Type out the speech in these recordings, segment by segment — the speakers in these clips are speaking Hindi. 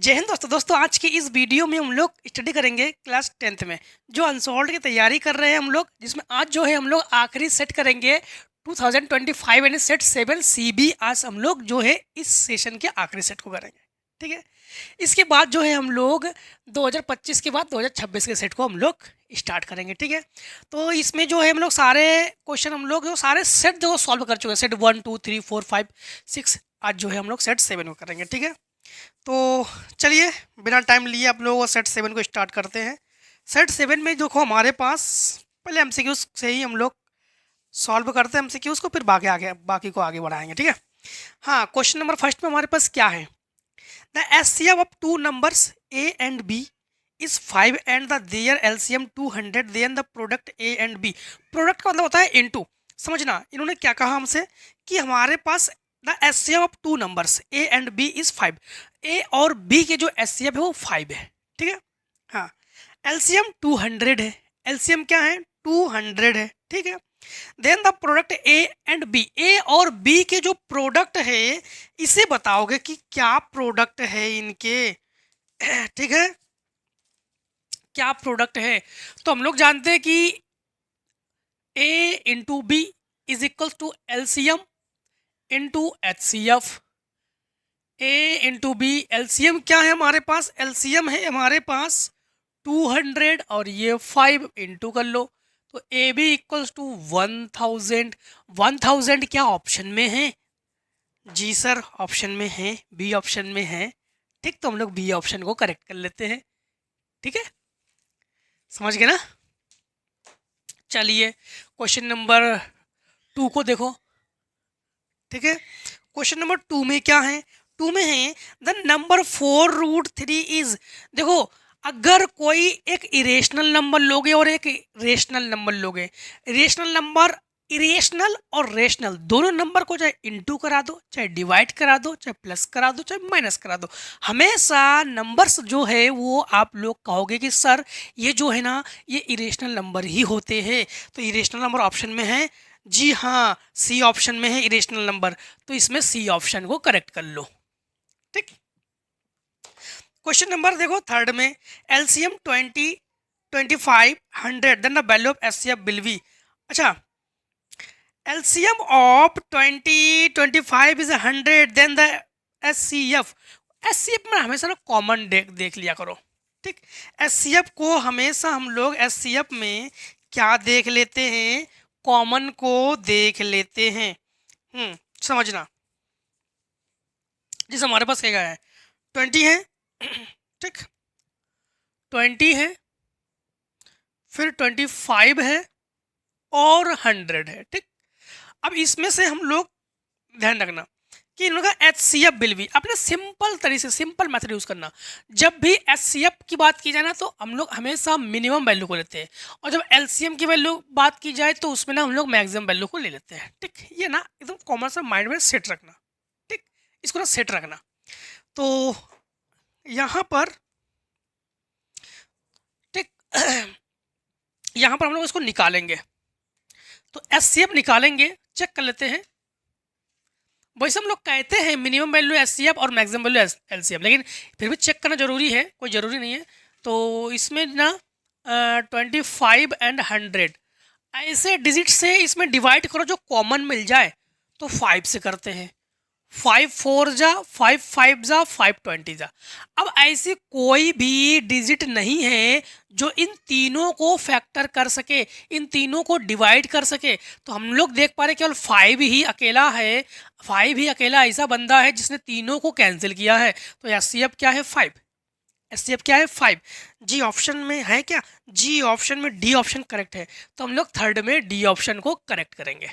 जय हिंद दोस्तों आज की इस वीडियो में हम लोग स्टडी करेंगे क्लास 10th में जो अनसॉल्व्ड की तैयारी कर रहे हैं हम लोग, जिसमें आज जो है हम लोग आखिरी सेट करेंगे 2025 यानी सेट 7 CB। आज हम लोग जो है इस सेशन के आखिरी सेट को करेंगे, ठीक है। इसके बाद जो है हम लोग 2025 के बाद 2026 के सेट को हम लोग स्टार्ट करेंगे, ठीक है। तो इसमें जो है हम लोग सारे क्वेश्चन हम लोग जो सारे सेट जो सॉल्व कर चुके हैं, सेट 1 2 3 4 5 6, आज जो है हम लोग सेट 7 को करेंगे, ठीक है। तो चलिए बिना टाइम लिए आप लोग सेट 7 को स्टार्ट करते हैं। सेट 7 में देखो हमारे पास पहले एमसीक्यूज से ही हम लोग सॉल्व करते हैं एमसीक्यूज को, फिर बाकी को आगे बढ़ाएंगे, ठीक है। हाँ, क्वेश्चन नंबर फर्स्ट में हमारे पास क्या है, the HCF of two numbers A and B is 5 and the their LCM 200, then the product A and B. Product का मतलब होता है इनटू। समझना, इन्होंने क्या कहा हमसे कि हमारे पास the HCF of two numbers A and B is 5। A और बी के जो एचसीएफ है वो 5 है, ठीक है। हाँ, एलसीएम 200 है, एलसीएम क्या है 200 है, ठीक है। Then the product A and B, A और बी के जो प्रोडक्ट है इसे बताओगे कि क्या प्रोडक्ट है इनके, ठीक है, क्या प्रोडक्ट है। तो हम लोग जानते हैं कि A into B is equal to LCM into HCF. A into B, LCM क्या है हमारे पास, एलसीएम है हमारे पास 200 और ये 5 इंटू कर लो, तो ए बी इक्वल्स टू 1000। 1000 क्या ऑप्शन में है, जी सर ऑप्शन में है, बी ऑप्शन में है, ठीक। तो हम लोग बी ऑप्शन को करेक्ट कर लेते हैं, ठीक है, समझ गए ना। चलिए क्वेश्चन नंबर 2 को देखो, ठीक है। क्वेश्चन नंबर 2 में क्या है, 2 में है द नंबर 4√3 इज। देखो, अगर कोई एक इरेशनल नंबर लोगे और एक रेशनल नंबर लोगे, रेशनल नंबर, इरेशनल और रेशनल दोनों नंबर को चाहे इंटू करा दो, चाहे डिवाइड करा दो, चाहे प्लस करा दो, चाहे माइनस करा दो, हमेशा नंबर्स जो है वो आप लोग कहोगे कि सर ये जो है ना ये इरेशनल नंबर ही होते हैं। तो इरेशनल नंबर ऑप्शन में है, जी हाँ, सी ऑप्शन में है इरेशनल नंबर, तो इसमें सी ऑप्शन को करेक्ट कर लो, ठीक। क्वेश्चन नंबर देखो थर्ड में, LCM 20 25 100 then the value of HCF will be. अच्छा, LCM of 20 25 is 100 then the HCF. HCF में हमेशा ना कॉमन देख लिया करो, ठीक। एचसीएफ को हमेशा हम लोग एचसीएफ में क्या देख लेते हैं, कॉमन को देख लेते हैं। समझना, जैसे हमारे पास क्या है 20 है, ठीक, 20 है, फिर 25 है और 100 है, ठीक। अब इसमें से हम लोग ध्यान रखना कि इन लोगों का एचसीएफ बिल भी अपने सिंपल तरीके से सिंपल मेथड यूज करना। जब भी एचसीएफ की बात की जाए ना तो हम लोग हमेशा मिनिमम वैल्यू को लेते हैं, और जब एलसीएम की वैल्यू बात की जाए तो उसमें ना हम लोग मैक्सिमम वैल्यू को ले लेते हैं, ठीक। ये ना एकदम कॉमन सा माइंड में सेट रखना, ठीक, इसको ना सेट रखना। तो यहाँ पर, ठीक, यहाँ पर हम लोग इसको निकालेंगे, तो एचसीएफ निकालेंगे, चेक कर लेते हैं। वैसे हम लोग कहते हैं मिनिमम वैल्यू एचसीएफ और मैक्सिमम वैल्यू एलसीएम, लेकिन फिर भी चेक करना जरूरी है, कोई ज़रूरी नहीं है। तो इसमें ना 25 एंड 100 ऐसे डिजिट से इसमें डिवाइड करो जो कॉमन मिल जाए, तो 5 से करते हैं, 5 4 जा, 5 5 जा, 5 20 जा। अब ऐसी कोई भी डिजिट नहीं है जो इन तीनों को फैक्टर कर सके, इन तीनों को डिवाइड कर सके। तो हम लोग देख पा रहे केवल 5 ही अकेला है, 5 ही अकेला ऐसा बंदा है जिसने तीनों को कैंसिल किया है। तो एचसीएफ क्या है 5, एचसीएफ क्या है 5। जी ऑप्शन में है क्या, जी ऑप्शन में डी ऑप्शन करेक्ट है, तो हम लोग थर्ड में डी ऑप्शन को करेक्ट करेंगे,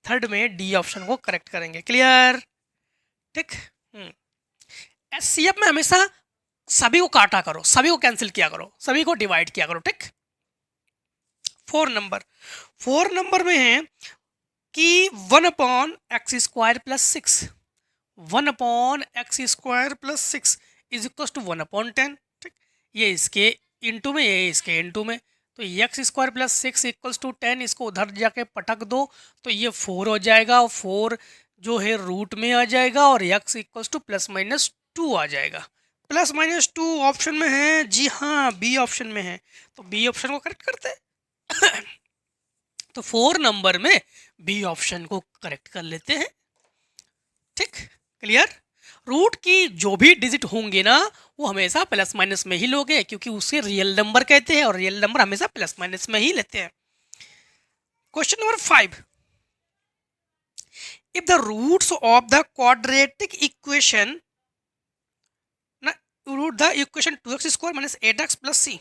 थर्ड में डी ऑप्शन को करेक्ट करेंगे, क्लियर, ठीक। एचसीएफ में हमेशा सभी को काटा करो, सभी को कैंसिल किया करो, सभी को डिवाइड किया करो, ठीक। 4 नंबर में है कि 1/x² + 6, 1/x² + 6 is equal to 1/10, ठीक। ये इसके इंटू में, ये इसके इंटू में, तो x² + 6 इक्वल्स टू 10, इसको उधर जाके पटक दो तो ये 4 हो जाएगा, 4 जो है रूट में आ जाएगा और x इक्वल्स टू +- 2 आ जाएगा। प्लस माइनस 2 ऑप्शन में है, जी हाँ बी ऑप्शन में है, तो बी ऑप्शन को करेक्ट करते हैं। तो 4 नंबर में बी ऑप्शन को करेक्ट कर लेते हैं। ठीक, क्लियर। रूट की जो भी डिजिट होंगे ना वो हमेशा प्लस माइनस में ही लोगे, क्योंकि उसे रियल नंबर कहते हैं और रियल नंबर हमेशा प्लस माइनस में ही लेते हैं। Question number 5, if the roots of the quadratic equation, root the equation 2x square minus 8x plus c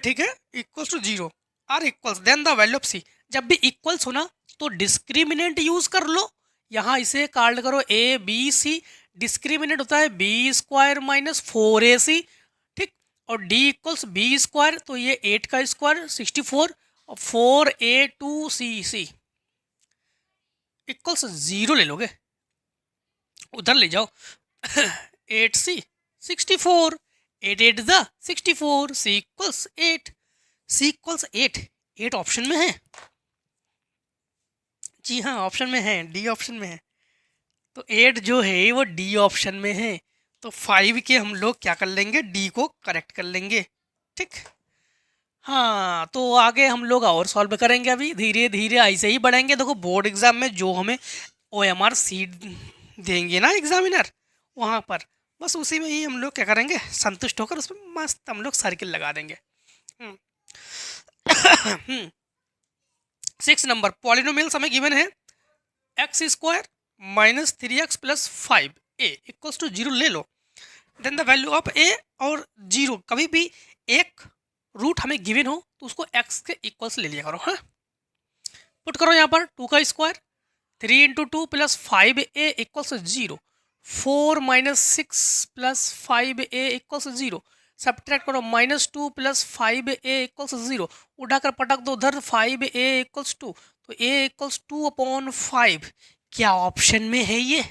ठीक है, equals to 0 or equals then the value of C. जब भी इक्वल्स हो ना तो डिस्क्रिमिनेंट यूज कर लो, यहाँ इसे काल्ड करो ए बी सी, डिस्क्रिमिनेंट होता है बी स्क्वायर माइनस 4ac, ठीक, और डी इक्वल्स बी स्क्वायर, तो ये 8 का स्क्वायर 64 और 4a2cc इक्वल्स 0 ले लोगे, उधर ले जाओ। 8c 64, 8 8 the 64, c equals 8, c equals 8, 8 option में है, जी हाँ ऑप्शन में है, डी ऑप्शन में है, तो 8 जो है वो डी ऑप्शन में है, तो 5 के हम लोग क्या कर लेंगे, डी को करेक्ट कर लेंगे। ठीक, हाँ तो आगे हम लोग और सॉल्व करेंगे, अभी धीरे धीरे ऐसे ही बढ़ेंगे। देखो बोर्ड एग्जाम में जो हमें OMR सीट देंगे ना एग्जामिनर, वहाँ पर बस उसी में ही हम लोग क्या करेंगे, संतुष्ट होकर उसमें मस्त हम लोग सर्किल लगा देंगे। 6 नंबर पॉलिनोमियल्स हमें गिवन है x square minus 3x plus 5a equals to 0 ले लो, then the value of a और 0, कभी भी एक रूट हमें गिवन हो तो उसको x के इक्वल्स ले लिया करो। हाँ, पुट करो यहाँ पर 2 का square 3 into 2 plus 5a equals 0, 4 minus 6 plus 5a equals 0, subtract करो -2 प्लस 5a इक्वल्स 0, उठाकर पटक दो उधर 5a इक्वल्स 2, तो a इक्वल्स 2/5 क्या ऑप्शन में है ये,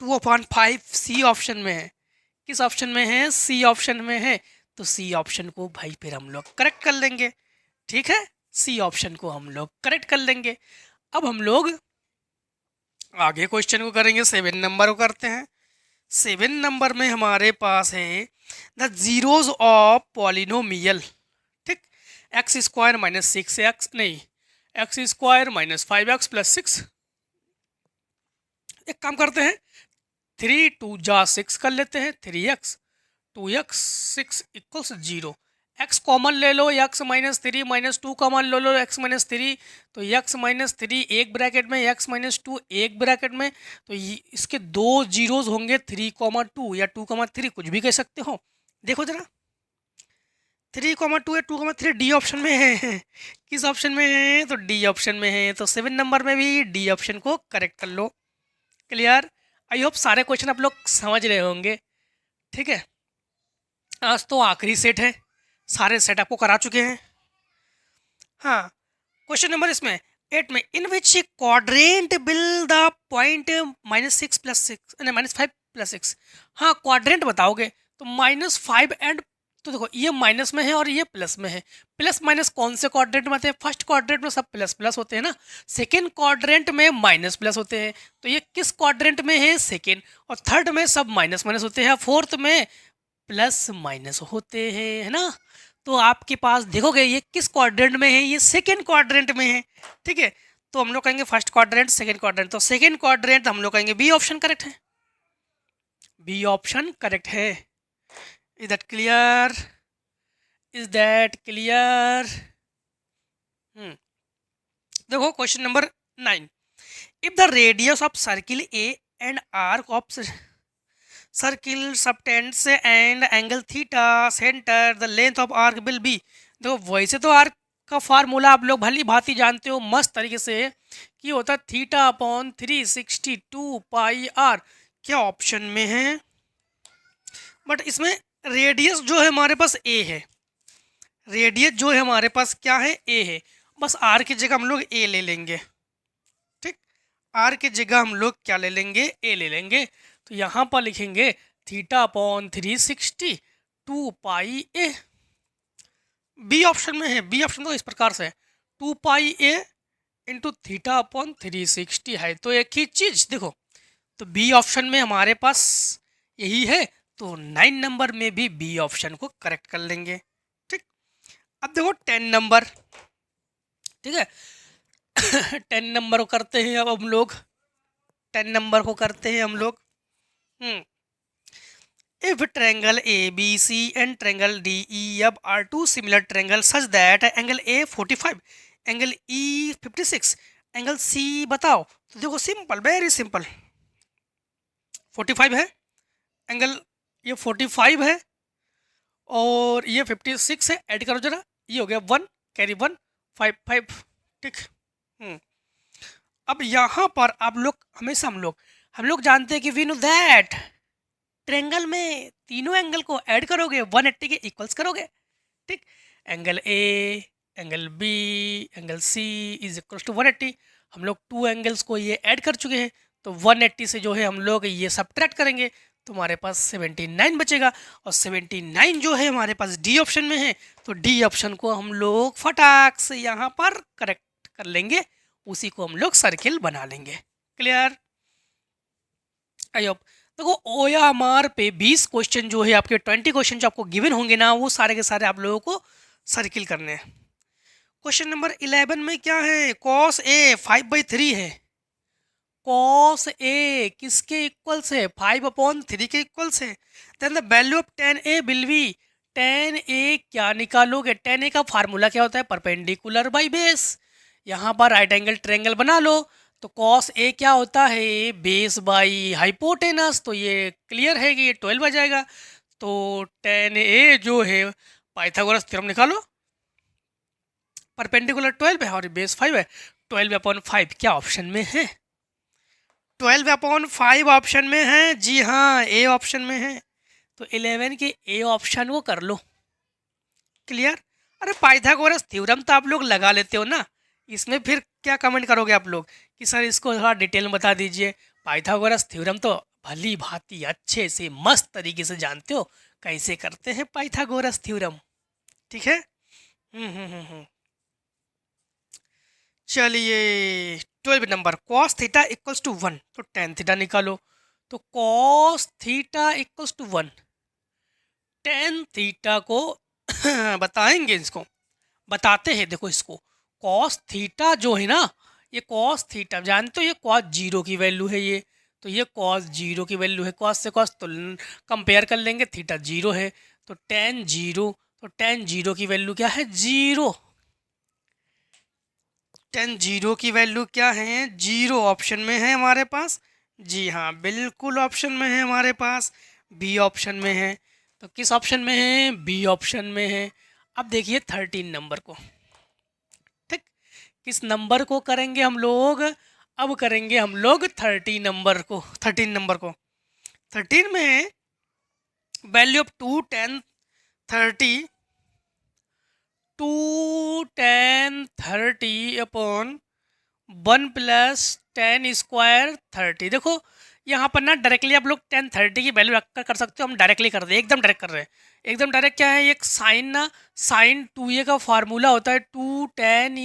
2/5 सी ऑप्शन में है। किस ऑप्शन में है, सी ऑप्शन में है, तो सी ऑप्शन को भाई फिर हम लोग करेक्ट कर लेंगे। ठीक है, सी ऑप्शन को हम लोग करेक्ट कर लेंगे। अब हम लोग आगे क्वेश्चन को करेंगे, 7 नंबर को करते हैं। 7 नंबर में हमारे पास है द जीरोज ऑफ पॉलिनोमियल। ठीक, एक्स स्क्वायर माइनस 6x नहीं, x square minus 5x plus 6। एक काम करते हैं, 3 2 जा 6 कर लेते हैं, 3x 2x 6 equals 0, x common ले लो, x माइनस 3 माइनस 2 कॉमन ले लो, x माइनस 3, तो x माइनस 3 एक ब्रैकेट में, x माइनस 2 एक ब्रैकेट में, तो इसके दो जीरोज होंगे 3,2 या 2,3 कुछ भी कह सकते हो। देखो जरा 3,2 या 2,3 डी ऑप्शन में है। किस ऑप्शन में है, तो डी ऑप्शन में है, तो 7 नंबर में भी डी ऑप्शन को करेक्ट कर लो। क्लियर, आई होप सारे क्वेश्चन आप लोग समझ रहे होंगे। ठीक है, आज तो आखिरी सेट है, सारे सेट आपको करा चुके हैं। हाँ, क्वेश्चन नंबर इसमें 8 में, in which quadrant will the point -6 plus 6 -5 plus 6। हाँ, क्वाड्रेंट बताओगे तो -5 एंड, तो देखो ये माइनस में है और ये प्लस में है, प्लस माइनस कौन से क्वाड्रेंट में आते हैं, फर्स्ट क्वाड्रेंट में सब प्लस प्लस होते हैं ना, सेकेंड क्वाड्रेंट में माइनस प्लस होते हैं, तो ये किस क्वाड्रेंट में है, सेकेंड, और थर्ड में सब माइनस माइनस होते हैं, फोर्थ में प्लस माइनस होते हैं, है ना। तो आपके पास देखोगे ये किस क्वाड्रेंट में है, ये सेकेंड क्वाड्रेंट में है। ठीक है, तो हम लोग कहेंगे फर्स्ट क्वाड्रेंट सेकेंड क्वाड्रेंट, तो सेकेंड क्वाड्रेंट हम लोग कहेंगे बी ऑप्शन करेक्ट है, बी ऑप्शन करेक्ट है। Is that clear, is that clear. देखो question number 9, if the radius of circle a and arc of circle subtends an angle theta centre the length of arc will be. देखो वैसे तो आर्क का फार्मूला आप लोग भली भांति जानते हो मस्त तरीके से कि होता है θ/362 पाई आर, क्या ऑप्शन में है, बट इसमें रेडियस जो है हमारे पास ए है, रेडियस जो है हमारे पास क्या है, ए है, बस आर की जगह हम लोग ए ले लेंगे। ठीक, आर की जगह हम लोग क्या ले लेंगे, ए ले लेंगे, तो यहाँ पर लिखेंगे θ/362 पाई ए, बी ऑप्शन में है, बी ऑप्शन तो इस प्रकार से 2 पाई ए इंटू θ/360 है, तो एक ही चीज देखो, तो बी ऑप्शन में हमारे पास यही है, तो 9 नंबर में भी बी ऑप्शन को करेक्ट कर लेंगे। ठीक, अब देखो 10 नंबर, ठीक है। 10 नंबर को करते हैं अब हम लोग, 10 नंबर को करते हैं हम लोग। If triangle ABC and triangle DEF are two similar triangles such that angle A 45, angle E 56, angle C बताओ, तो देखो सिंपल, वेरी सिंपल। 45 है एंगल, ये 45 है और ये 56 है, ऐड करो जरा, ये हो गया 1 कैरी 1 5 5। ठीक, अब यहाँ पर आप लोग हमेशा हम लोग जानते हैं कि वी नो दैट ट्रायंगल में तीनों एंगल को ऐड करोगे 180 के इक्वल्स करोगे। ठीक, angle A, angle B, angle C is equal to 180। हम लोग 2 एंगल्स को ये ऐड कर चुके हैं, तो 180 से जो है हम लोग ये सब्ट्रैक्ट करेंगे, तो हमारे पास 79 बचेगा। और 79 जो है हमारे पास डी ऑप्शन में है, तो डी ऑप्शन को हम लोग फटाक से यहाँ पर करेक्ट कर लेंगे, उसी को हम लोग सर्किल बना लेंगे। क्लियर? I hope. देखो OMR पे 20 क्वेश्चन जो है आपके 20 क्वेश्चन जो आपको गिवन होंगे ना, वो सारे के सारे आप लोगों को सर्किल करने हैं। क्वेश्चन नंबर 11 में क्या है, cos A 5/3 है। cos A किसके इक्वल्स है, 5/3 के इक्वल्स है। Then the value of tan A will be, tan A क्या निकालोगे, tan A का फार्मूला क्या होता है, परपेंडिकुलर बाई बेस। यहाँ पर राइट एंगल ट्रायंगल बना लो, तो cos A क्या होता है, बेस बाई हाइपोटेनस, तो ये क्लियर है कि ये 12 आ जाएगा। तो tan A जो है पाइथागोरस थ्योरम निकालो, परपेंडिकुलर 12 है और बेस 5 है, 12/5 क्या ऑप्शन में है, 12/5 ऑप्शन में है। जी हाँ, ए ऑप्शन में है, तो 11 के ए ऑप्शन को कर लो। क्लियर? अरे पाइथागोरस थ्योरम तो आप लोग लगा लेते हो ना, इसमें फिर क्या कमेंट करोगे आप लोग कि सर इसको थोड़ा डिटेल में बता दीजिए। पाइथागोरस थ्योरम तो भली भांति अच्छे से मस्त तरीके से जानते हो कैसे करते हैं पाइथागोरस थ्योरम। ठीक है, चलिए 12 number, cos theta equals to 1, तो tan थीटा निकालो। तो cos theta equals to 1, tan theta को बताएंगे, इसको बताते हैं। देखो इसको cos थीटा जो है ना, ये cos थीटा जानते हो, ये cos 0 की वैल्यू है ये, तो ये cos 0 की वैल्यू है, cos से cos तो कंपेयर कर लेंगे, थीटा 0 है, तो tan 0, तो tan 0 की वैल्यू क्या है, 0। tan 0 की वैल्यू क्या है, 0 ऑप्शन में है हमारे पास। जी हाँ, बिल्कुल ऑप्शन में है हमारे पास, बी ऑप्शन में है। तो किस ऑप्शन में है, बी ऑप्शन में है। अब देखिए 13 नंबर को। ठीक, किस नंबर को करेंगे हम लोग, अब करेंगे हम लोग 13 नंबर को। 13 में value of 2 tan 30, 2 tan 30 upon 1 plus tan square 30। देखो यहाँ पर ना डायरेक्टली आप लोग tan 30 की वैल्यू रखकर कर सकते हो, हम डायरेक्टली कर रहे हैं, एकदम डायरेक्ट कर रहे हैं, एकदम डायरेक्ट। क्या है, एक साइन ना, साइन 2a का फार्मूला होता है 2 tan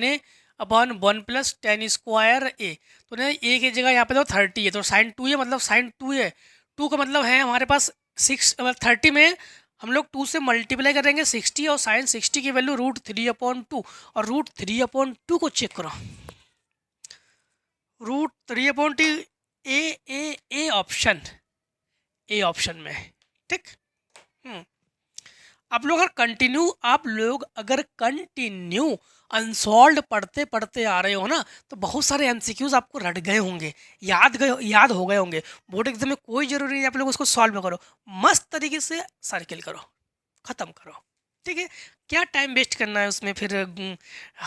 a upon 1 plus tan square a। तो ना a की जगह यहाँ पे तो 30 है, तो साइन 2a मतलब साइन 2a, 2 का मतलब है हमारे पास 6, 30 में हम लोग 2 से मल्टीप्लाई करेंगे 60, और साइन 60 की वैल्यू √3/2, और √3/2 को चेक करो, √3/2 ए ऑप्शन, ए ऑप्शन में। ठीक, आप लोग अगर कंटिन्यू अनसॉल्व पढ़ते पढ़ते आ रहे हो ना, तो बहुत सारे एमसीक्यूज आपको रट गए होंगे, याद हो गए होंगे। बोर्ड एग्जाम में कोई जरूरी नहीं आप लोग उसको सॉल्व करो, मस्त तरीके से सर्किल करो, ख़त्म करो। ठीक है, क्या टाइम वेस्ट करना है उसमें फिर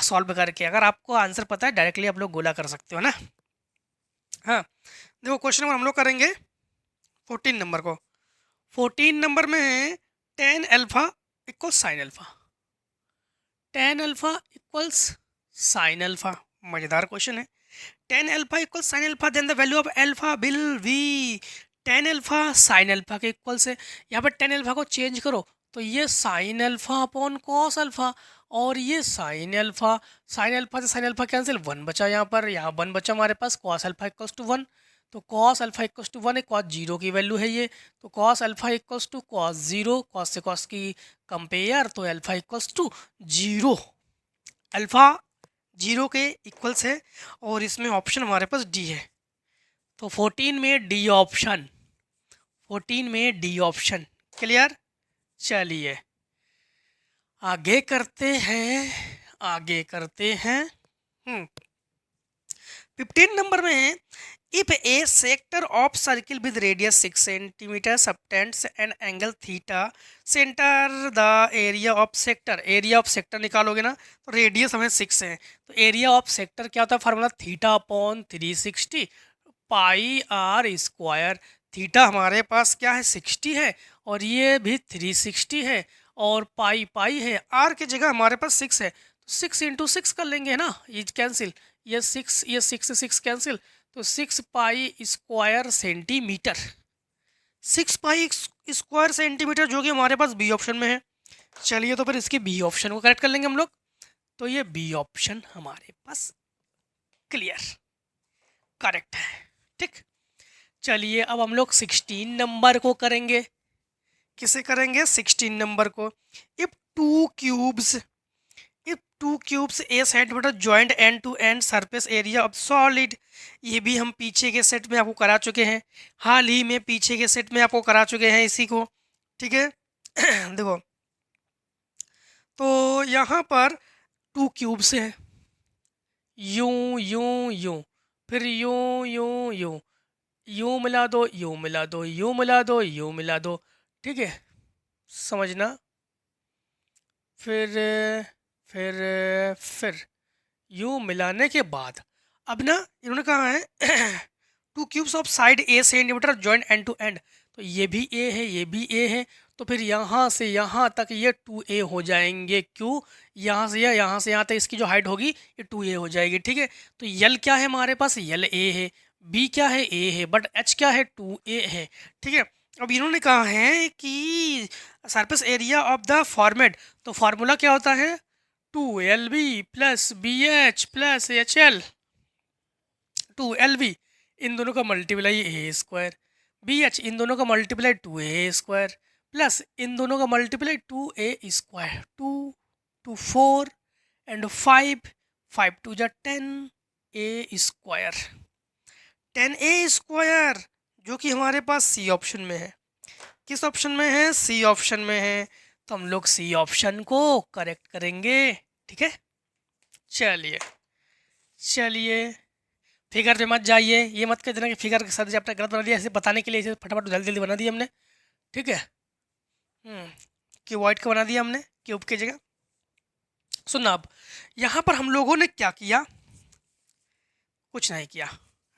सॉल्व करके, अगर आपको आंसर पता है डायरेक्टली आप लोग गोला कर सकते हो ना। हाँ, देखो क्वेश्चन नंबर हम लोग करेंगे 14 नंबर को। 14 नंबर में है tan alpha equal sine alpha, tan alpha equals sine alpha. मज़ेदार क्वेश्चन है। tan alpha equal sine alpha, then the value of alpha will be, tan alpha sine alpha के इक्वल्स है। यहाँ पर tan अल्फा को चेंज करो, तो ये sine alpha upon cos alpha, और ये साइन अल्फा से साइन अल्फा कैंसिल, 1 बचा यहाँ पर, यहाँ 1 बचा हमारे पास, कॉस अल्फा इक्वल्स टू 1। तो कॉस अल्फा इक्वल्स टू 1 है, कॉस जीरो की वैल्यू है ये, तो cos alpha equals to cos zero, cos से कॉस की कंपेयर, तो alpha equals to zero, alpha zero के इक्वल्स है और इसमें ऑप्शन हमारे पास डी है। तो 14 में डी ऑप्शन, 14 में डी ऑप्शन क्लियर। चलिए आगे करते हैं, आगे करते हैं। 15 नंबर में है, if A sector of circle with radius 6 centimetre subtends an angle theta centre the area of sector, area of sector निकालोगे ना तो रेडियस हमें 6 है, तो एरिया ऑफ सेक्टर क्या होता है formula, theta upon 360 pi r square. Theta हमारे पास क्या है 60 है और ये भी 360 है और पाई पाई है, आर की जगह हमारे पास 6 है, तो 6 इंटू 6 कर लेंगे ना, ये कैंसिल, ये 6 कैंसिल, तो 6 pi square centimetre, 6 pi square centimetre जो कि हमारे पास बी ऑप्शन में है। चलिए तो फिर इसके बी ऑप्शन को करेक्ट कर लेंगे हम लोग, तो ये बी ऑप्शन हमारे पास क्लियर करेक्ट है। ठीक, चलिए अब हम लोग 16 नंबर को करेंगे। किसे करेंगे, 16 नंबर को। If two cubes a centimetre joint end to end surface area of solid, ये भी हम पीछे के सेट में आपको करा चुके हैं, हाल ही में पीछे के सेट में आपको करा चुके हैं इसी को। ठीक है देखो तो यहाँ पर टू क्यूब्स हैं, यूं यूं यूं, फिर यूं यूं यूं, यूं मिला दो यूं मिला दो यूं मिला दो यूं मिला दो, ठीक है समझना। फिर यूं मिलाने के बाद अब ना इन्होंने कहा है two cubes of side a centimetre joint end to end, तो ये भी ए है ये भी ए है, तो फिर यहाँ से यहाँ तक ये 2a हो जाएंगे। क्यों, यहाँ से यहाँ तक इसकी जो हाइट होगी ये 2a हो जाएगी। ठीक है, तो यल क्या है हमारे पास, यल a है, बी क्या है a है, बट एच क्या है 2a है। ठीक है, अब इन्होंने कहा है कि surface area of the format, तो फार्मूला क्या होता है 2lb plus b h plus h l, 2lb इन दोनों का multiply a square, b h इन दोनों का मल्टीप्लाई 2a स्क्वायर, प्लस इन दोनों का मल्टीप्लाई 2a स्क्वायर, 2 4 एंड 5 2 जा 10a स्क्वायर, 10a स्क्वायर जो कि हमारे पास सी ऑप्शन में है। किस ऑप्शन में है, सी ऑप्शन में है, तो हम लोग सी ऑप्शन को करेक्ट करेंगे। ठीक है, चलिए फिगर पे मत जाइए, ये मत कह देना कि फिगर के साथ आपने गलत बना दिया, ऐसे बताने के लिए इसे फटाफट जल्दी जल्दी बना दिया हमने। ठीक है, क्यूबॉइड का बना दिया हमने क्यूब की जगह। सुनना, अब यहाँ पर हम लोगों ने क्या किया, कुछ नहीं किया,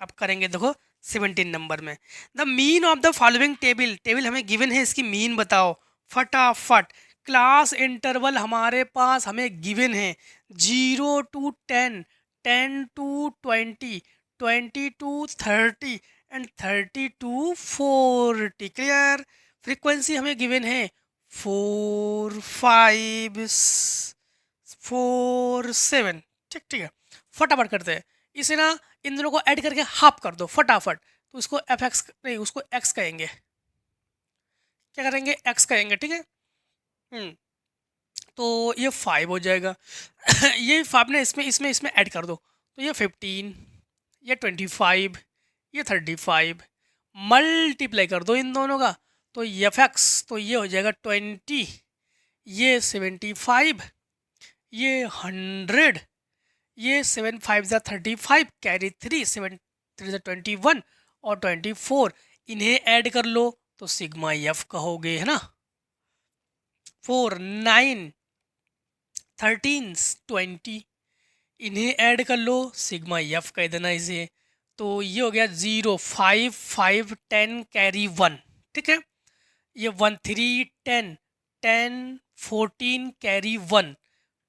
अब करेंगे। देखो 17 नंबर में, the mean of the following table हमें गिवन है, इसकी मीन बताओ फटाफट। क्लास इंटरवल हमारे पास हमें गिवन है 0 to 10, 10 to 20, 20 to 30 and 30 to 40। Clear, frequency हमें गिवन है 4 5 4 7। ठीक है, फटाफट करते हैं इसे ना, इन दोनों को ऐड करके हाफ कर दो फटाफट, तो इसको एफ एक्स नहीं उसको एक्स कहेंगे, क्या करेंगे एक्स कहेंगे। ठीक है, तो ये 5 हो जाएगा ये 5 ने इसमें ऐड कर दो, तो ये 15, ये 25, ये 35, मल्टीप्लाई कर दो इन दोनों का, तो एफ एक्स तो ये हो जाएगा 20, ये 75, ये 100, ये 7 5 जा 35, कैरी 3 7 3 जा 21 और 24, इन्हें ऐड कर लो तो सिग्मा एफ कहोगे, है ना। 4 9 13 20, इन्हें ऐड कर लो सिग्मा एफ कह देना इसे, तो ये हो गया 0 5 5 10 कैरी 1। ठीक है, ये 1 3 10 10 14 कैरी 1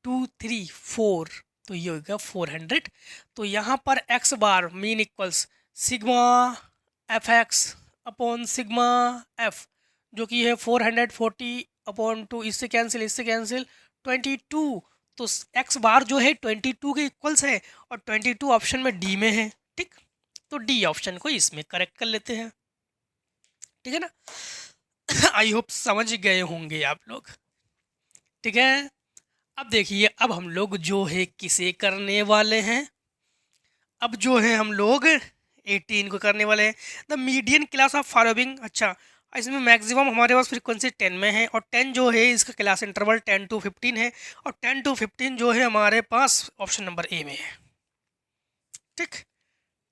2 3 4, तो ये होगा 400। तो यहाँ पर x bar mean equals sigma f x upon sigma f, जो कि है 440 अपॉन 2, इससे कैंसिल 22, तो x बार जो है 22 के इक्वल्स है और 22 ऑप्शन में डी में है। ठीक, तो डी ऑप्शन को इसमें करेक्ट कर लेते हैं, ठीक है ना। आई होप समझ गए होंगे आप लोग, ठीक है। अब देखिए, अब हम लोग जो है किसे करने वाले हैं, अब जो है हम लोग 18 को करने वाले हैं। The median class of following, अच्छा इसमें मैक्सिमम हमारे पास फ्रीक्वेंसी 10 में है, और 10 जो है इसका क्लास इंटरवल 10 to 15 है, और 10 to 15 जो है हमारे पास ऑप्शन नंबर ए में है, ठीक।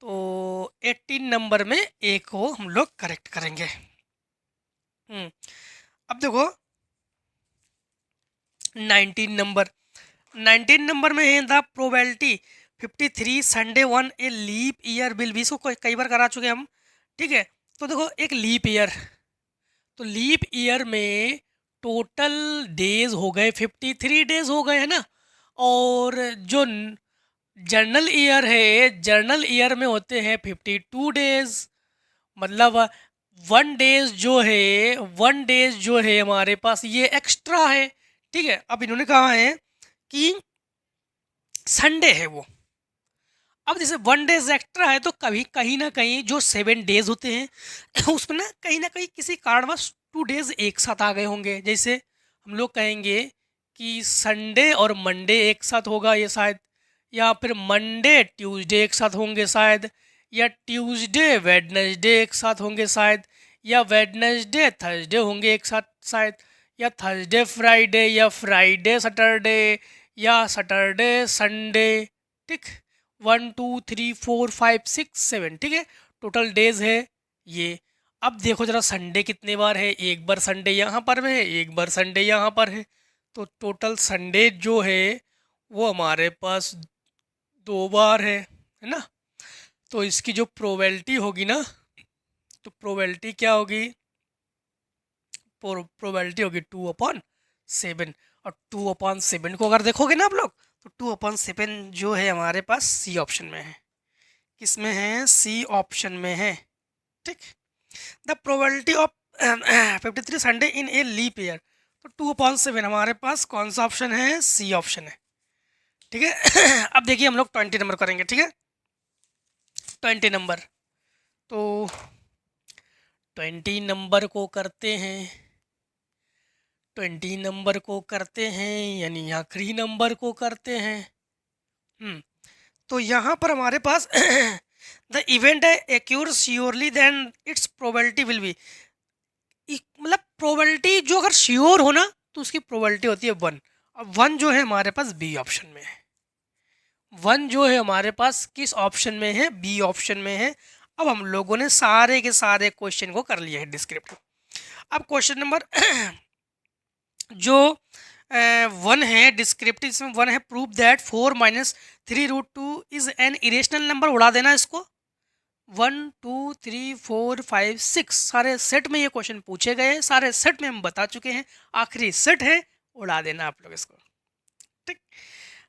तो 18 नंबर में ए को हम लोग करेक्ट करेंगे। अब देखो 19 नंबर में है the probability 53 Sunday 1 a leap year will be, इसको कई बार करा चुके हम, ठीक है। तो देखो एक लीप ईयर, तो लीप ईयर में टोटल डेज हो गए 53 डेज हो गए, है ना। और जो जर्नल ईयर है, जर्नल ईयर में होते हैं 52 डेज, मतलब 1 डेज जो है, 1 डेज जो है हमारे पास ये एक्स्ट्रा है, ठीक है। अब इन्होंने कहा है कि संडे है वो, अब जैसे 1 डेज एक्स्ट्रा है तो कभी कहीं ना कहीं जो 7 डेज होते हैं उसमें ना कहीं किसी कारणवश 2 डेज एक साथ आ गए होंगे। जैसे हम लोग कहेंगे कि संडे और मंडे एक साथ होगा ये शायद, या फिर मंडे ट्यूसडे एक साथ होंगे शायद, या ट्यूसडे वेडनेसडे एक साथ होंगे शायद, या वेडनेसडे थर्सडे होंगे एक साथ शायद, या थर्सडे फ्राइडे, या फ्राइडे सैटरडे, या सैटरडे संडे, ठीक। 1 2 3 4 5 6 7, ठीक है, टोटल डेज है ये। अब देखो जरा संडे कितने बार है, एक बार संडे यहाँ पर है, एक बार संडे यहाँ पर है, तो टोटल संडे जो है वो हमारे पास 2 बार है ना। तो इसकी जो प्रोबेबिलिटी होगी ना, तो प्रोबेबिलिटी क्या होगी, प्रोबेबिलिटी होगी 2/7, और 2/7 को अगर देखोगे ना आप लोग, तो 2/7 जो है हमारे पास सी ऑप्शन में है, किस में है, सी ऑप्शन में है, ठीक। The probability of 53 Sunday in a leap year, तो 2/7 हमारे पास कौन सा ऑप्शन है, सी ऑप्शन है, ठीक है। अब देखिए हम लोग 20 नंबर करेंगे, ठीक है। 20 नंबर, तो 20 नंबर को करते हैं, 20 नंबर को करते हैं, यानी आखिरी नंबर को करते हैं। तो यहाँ पर हमारे पास द इवेंट है occur surely then its probability will be, मतलब प्रोबेबिलिटी जो अगर श्योर हो ना तो उसकी प्रोबेबिलिटी होती है 1। अब 1 जो है हमारे पास बी ऑप्शन में है, 1 जो है हमारे पास किस ऑप्शन में है, बी ऑप्शन में है। अब हम लोगों ने सारे के सारे क्वेश्चन को कर लिया है डिस्क्रिप्टिव। अब क्वेश्चन नंबर जो 1 है डिस्क्रिप्टिव, इसमें 1 है prove that 4 - 3√2 is an irrational number, उड़ा देना इसको। 1 2 3 4 5 6 सारे सेट में ये क्वेश्चन पूछे गए हैं, सारे सेट में हम बता चुके हैं, आखिरी सेट है, उड़ा देना आप लोग इसको, ठीक।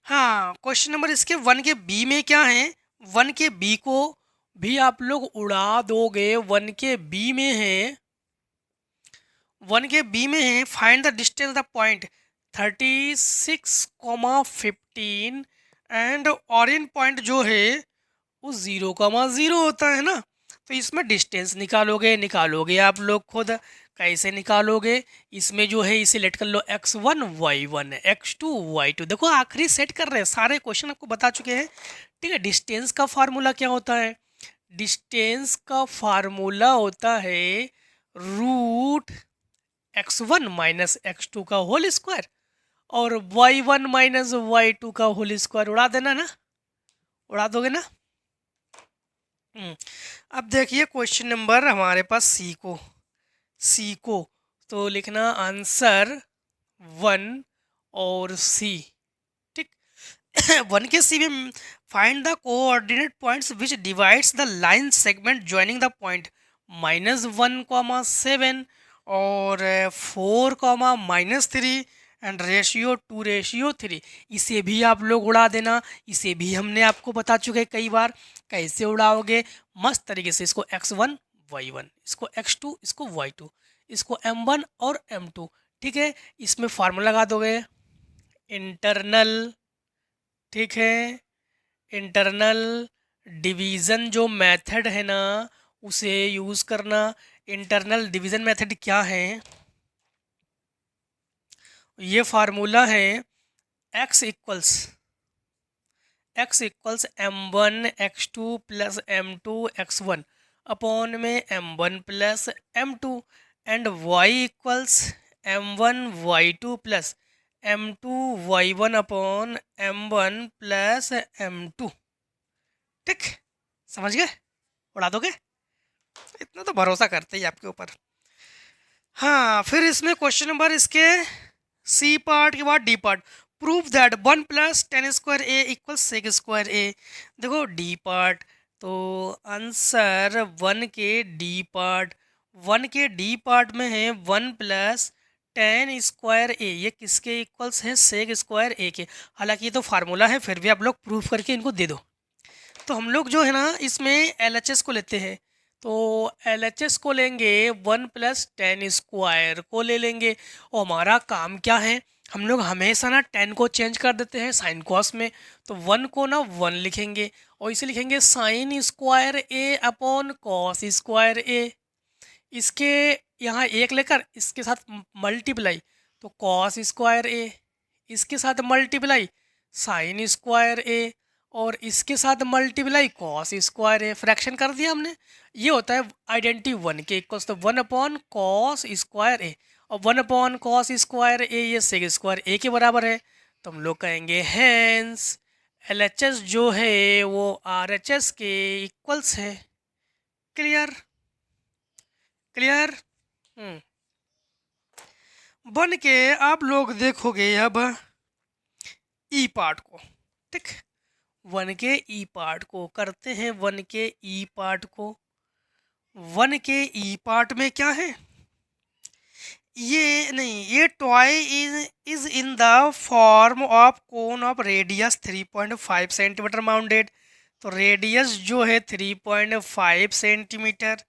हाँ, क्वेश्चन नंबर इसके 1 के बी में क्या है, 1 के बी को भी आप लोग उड़ा दोगे। 1 के बी में है, 1 के बी में है find the distance the point 36,15 and origin point जो है वो 0,0 होता है ना। तो इसमें डिस्टेंस निकालोगे आप लोग खुद, कैसे निकालोगे, इसमें जो है इसे लेट कर लो x1 y1 x2 y2, देखो आखिरी सेट कर रहे हैं, सारे क्वेश्चन आपको बता चुके हैं, ठीक है। डिस्टेंस का फार्मूला क्या होता है, डिस्टेंस का फार्मूला होता है √x1 - x2 का होल स्क्वायर और y1 - y2 का होल स्क्वायर, उड़ा देना ना, उड़ा दोगे ना। अब देखिए क्वेश्चन नंबर हमारे पास सी को तो लिखना आंसर 1 और सी, ठीक। 1 के सी में find the coordinate points which divides the line segment joining the point -1,7 और 4,-3 एंड रेशियो 2:3। इसे भी आप लोग उड़ा देना, इसे भी हमने आपको बता चुके कई बार, कैसे उड़ाओगे मस्त तरीके से। इसको x1 y1, इसको x2, इसको y2, इसको m1 और m2, ठीक है। इसमें फार्मूला लगा दोगे इंटरनल, ठीक है, इंटरनल डिवीज़न जो मेथड है ना उसे यूज़ करना। इंटरनल डिवीज़न मेथड क्या है? ये फार्मूला है x equals m1 x2 plus m2 x1 upon में m1 plus m2 and y equals m1 y2 plus m2 y1 upon m1 plus m2। ठीक, समझ गए? उड़ा दोगे? इतना तो भरोसा करते ही आपके ऊपर। हाँ, फिर इसमें क्वेश्चन नंबर इसके सी पार्ट के बाद D part. Prove that 1 plus tan square A equal sec square A. देखो डी पार्ट, तो आंसर वन के डी पार्ट में है 1 प्लस टेन स्क्वायर ए। ये किसके इक्वल्स है? सेक स्क्वायर ए के। हालांकि ये तो फार्मूला है, फिर भी आप लोग प्रूफ करके इनको दे दो। तो हम लोग जो है ना इसमें एल को लेते हैं। तो एल को लेंगे 1 प्लस टेन स्क्वायर को ले लेंगे। और हमारा काम क्या है? हम लोग हमेशा ना 10 को चेंज कर देते हैं साइन कॉस में। तो 1 को ना 1 लिखेंगे और इसे लिखेंगे साइन स्क्वायर ए अपॉन कॉस स्क्वायर ए। इसके यहाँ एक लेकर इसके साथ मल्टीप्लाई, तो कॉस स्क्वायर ए, इसके साथ मल्टीप्लाई साइन स्क्वायर ए, और इसके साथ मल्टीप्लाई कॉस स्क्वायर ए। फ्रैक्शन कर दिया हमने। ये होता है आइडेंटिटी 1 के इक्वल्स, तो 1 अपॉन कॉस स्क्वायर ए, और 1 अपॉन कॉस स्क्वायर ए ये सेक स्क्वायर ए के बराबर है। तो हम लोग कहेंगे हैंस एल जो है वो आर के इक्वल्स है। क्लियर? क्लियर? बन के आप लोग देखोगे अब ई पार्ट को। ठीक, 1 के ई पार्ट को करते हैं। 1 के ई पार्ट को, 1 के ई पार्ट में क्या है? ये नहीं, ये toy is in the form of cone of radius 3.5 centimetre mounted. तो रेडियस जो है 3.5 सेंटीमीटर,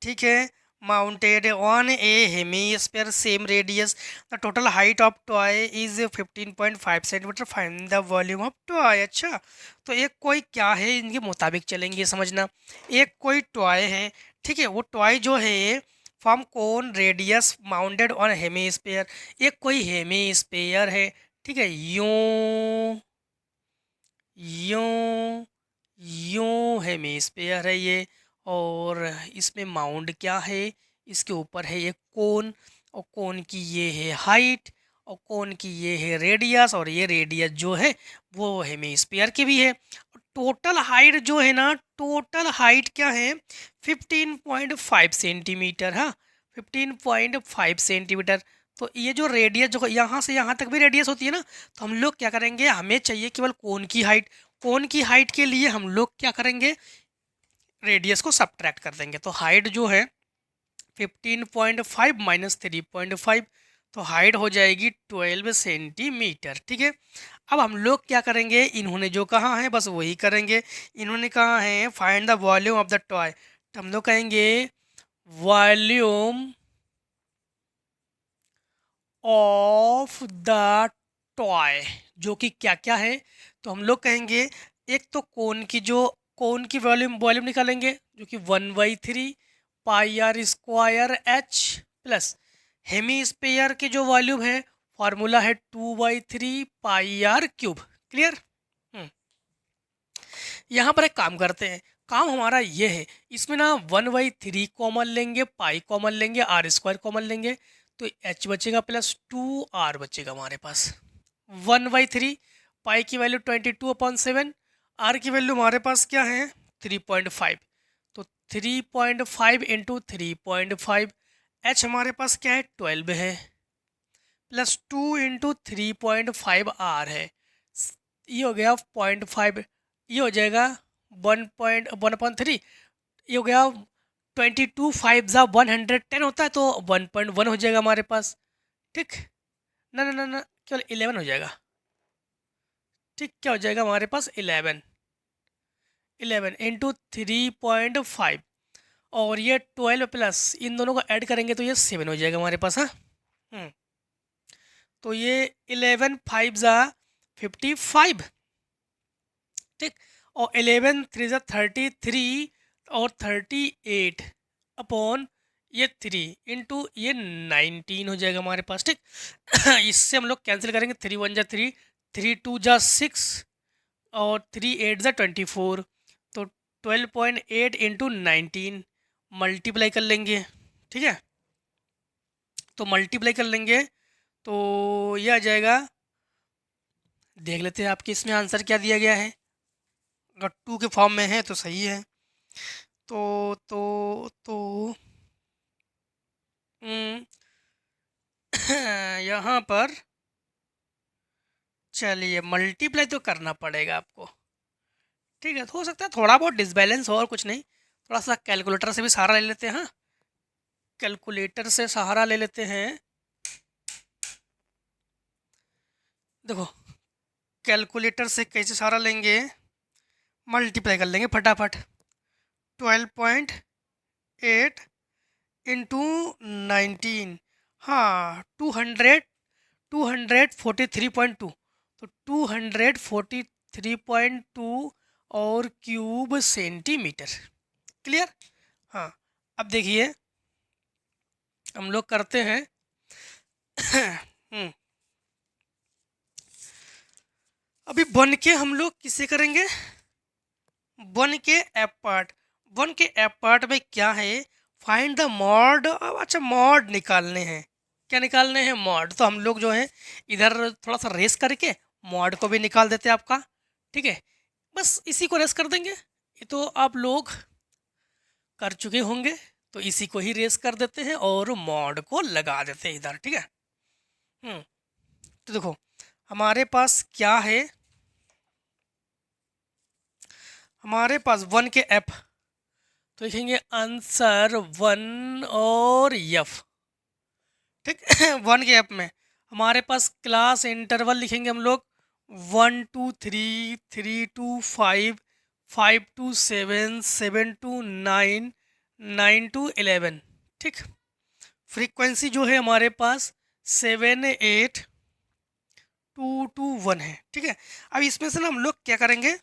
ठीक है, mounted on a hemisphere same radius. The total height of toy is 15.5 centimeter. Find the volume of toy. अच्छा, तो एक कोई क्या है, इनके मुताबिक चलेंगे समझना। एक कोई टॉय है, ठीक है, वो टॉय जो है from cone radius mounted on hemisphere. एक कोई हेमीस्फेयर है, ठीक है, यूं यूं यूं हेमीस्फेयर है ये, और इसमें माउंट क्या है? इसके ऊपर है ये कोन, और कोन की ये है हाइट, और कोन की ये है रेडियस, और ये रेडियस जो है वो हेमीस्फीयर की भी है। टोटल हाइट जो है ना, टोटल हाइट क्या है? 15.5 सेंटीमीटर। हाँ, 15.5 सेंटीमीटर। तो ये जो रेडियस जो यहाँ से यहाँ तक भी रेडियस होती है ना, तो हम लोग क्या करेंगे, हमें चाहिए केवल कोन की हाइट। कोन की हाइट के लिए हम लोग क्या करेंगे? रेडियस को सब्ट्रैक्ट कर देंगे। तो हाइट जो है 15.5 माइनस 3.5, तो हाइट हो जाएगी 12 सेंटीमीटर। ठीक है, अब हम लोग क्या करेंगे? इन्होंने जो कहा है बस वही करेंगे। इन्होंने कहा है find the volume of the toy, तो हम लोग कहेंगे वॉल्यूम ऑफ द टॉय, जो कि क्या क्या है? तो हम लोग कहेंगे एक तो कोन की वॉल्यूम वॉल्यूम निकालेंगे, जो कि 1/3 pi r square h, plus hemisphere की जो वॉल्यूम है फॉर्मूला है 2/3 पाई आर क्यूब। क्लियर? यहाँ पर एक काम करते हैं। काम हमारा ये है, इसमें ना 1/3 कॉमन लेंगे, पाई कॉमन लेंगे, आर स्क्वायर कॉमन लेंगे, तो एच बचेगा प्लस 2r बचेगा हमारे पास। 1/3 पाई की वैल्यू 22/7, आर की वैल्यू हमारे पास क्या है? 3.5, तो 3.5 इंटू 3.5, एच हमारे पास क्या है? 12 है, प्लस 2 इंटू 3.5 आर है। ये हो गया 0.5, ये हो जाएगा 1.1/3, ये हो गया 22 5 जा 110 होता है, तो 1.1 हो जाएगा हमारे पास। ठीक, ना ना ना ना, केवल 11 हो जाएगा। ठीक, क्या हो जाएगा हमारे पास? 11 इंटू 3.5, और ये 12 प्लस इन दोनों को ऐड करेंगे तो ये 7 हो जाएगा हमारे पास। हाँ, तो ये 11 5 जा 55। ठीक, और 11 3 ज़ा 33 और 38 अपॉन ये 3 इंटू ये 19 हो जाएगा हमारे पास, ठीक। इससे हम लोग कैंसिल करेंगे, 3 1 जा 3, 3 2 जा 6 और 3 8 जा 24, तो 12.8 इंटू 19 मल्टीप्लाई कर लेंगे, ठीक है। तो मल्टीप्लाई कर लेंगे तो ये आ जाएगा, देख लेते हैं आपके इसमें आंसर क्या दिया गया है। अगर 2 के फॉर्म में है तो सही है। तो यहाँ पर चलिए मल्टीप्लाई तो करना पड़ेगा आपको, ठीक है। तो हो सकता है थोड़ा बहुत डिसबैलेंस हो और कुछ नहीं, थोड़ा सा कैलकुलेटर से भी सहारा ले लेते हैं। हाँ, कैलकुलेटर से सहारा ले लेते हैं। देखो कैलकुलेटर से कैसे सहारा लेंगे, मल्टीप्लाई कर लेंगे फटाफट। 12.8 इंटू 19, हाँ 243.2, तो 243.2 और क्यूब सेंटीमीटर। क्लियर। हाँ, अब देखिए हम लोग करते हैं अभी 1 के हम लोग किसे करेंगे, 1 के एफ पार्ट। 1 के एफ पार्ट में क्या है, फाइंड द मॉड। अच्छा मॉड निकालने हैं, क्या निकालने हैं, मॉड। तो हम लोग जो है इधर थोड़ा सा रेस करके मॉड को भी निकाल देते हैं आपका, ठीक है। बस इसी को रेस कर देंगे, ये तो आप लोग कर चुके होंगे, तो इसी को ही रेस कर देते हैं और मॉड को लगा देते हैं इधर, ठीक है। तो देखो हमारे पास क्या है, हमारे पास 1 के एफ, तो लिखेंगे आंसर 1 और एफ, ठीक। 1 के एफ में हमारे पास क्लास इंटरवल लिखेंगे हम लोग 1 to 3, 3 to 5, 5 to 7, 7 to 9, 9 to 11, ठीक। फ्रीक्वेंसी जो है हमारे पास 7 8 2 2 1 है, ठीक है। अब इसमें से ना हम लोग क्या करेंगे,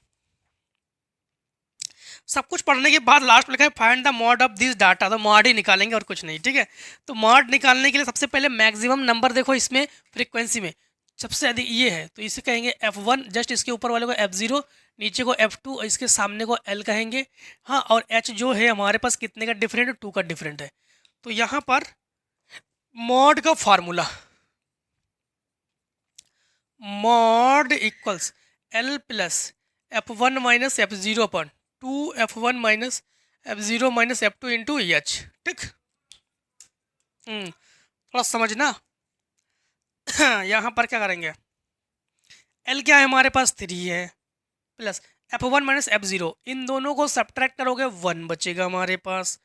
सब कुछ पढ़ने के बाद लास्ट में लिखा है find the mod of this data, तो मॉड ही निकालेंगे और कुछ नहीं, ठीक है। तो मॉड निकालने के लिए सबसे पहले मैक्सिमम नंबर देखो इसमें फ्रीक्वेंसी में सबसे अधिक ये है, तो इसे कहेंगे F1, जस्ट इसके ऊपर वाले को F0, नीचे को F2 और इसके सामने को L कहेंगे। हाँ, और H जो है हमारे पास कितने का डिफरेंट है, 2 का डिफरेंट है। तो यहाँ पर मॉड का formula, mod equals L plus F1 minus F0 अपन 2F1 minus F0 minus F2 into H, ठीक। थोड़ा समझना। यहाँ पर क्या करेंगे, L क्या है हमारे पास 3 है, प्लस F1 माइनस F0, इन दोनों को सब्ट्रैक्ट करोगे 1 बचेगा हमारे पास,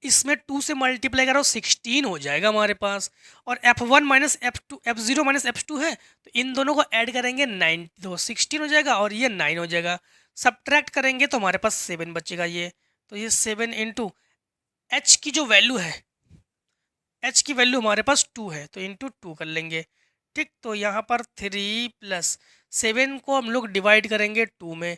इसमें 2 से मल्टीप्लाई करो 16 हो जाएगा हमारे पास, और F1 minus F2, F0 minus F2 है, तो इन दोनों को ऐड करेंगे 9, तो 16 हो जाएगा और ये 9 हो जाएगा। सब्ट्रैक्ट करेंगे तो हमारे पास 7 बचेगा ये, तो ये 7 इंटू एच की जो वैल्यू है, एच की वैल्यू हमारे पास 2 है, तो इंटू 2 कर लेंगे, ठीक। तो यहाँ पर 3 प्लस 7 को हम लोग डिवाइड करेंगे 2 में,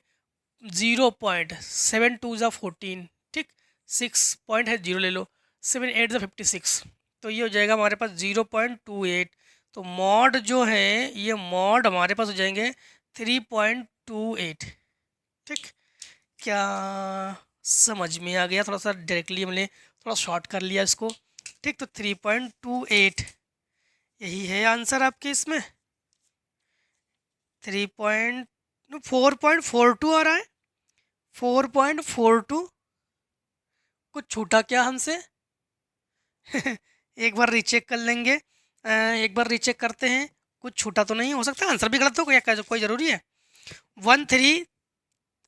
0.7 2 ज़ा 14, ठीक। 6 पॉइंट है 0 ले लो, 7 8 ज़ा 56, तो ये हो जाएगा हमारे पास 0.28। तो मॉड जो है ये मॉड हमारे पास हो जाएंगे 3.28, ठीक। क्या समझ में आ गया, थोड़ा सा डायरेक्टली हमने थोड़ा शॉर्ट कर लिया इसको, ठीक। तो 3.28 यही है आंसर आपके इसमें। 4.42 आ रहा है, 4.42, कुछ छूटा क्या हमसे? एक बार रीचेक कर लेंगे, एक बार रीचेक करते हैं, कुछ छूटा तो नहीं, हो सकता है आंसर भी गलत हो, कोई ज़रूरी है।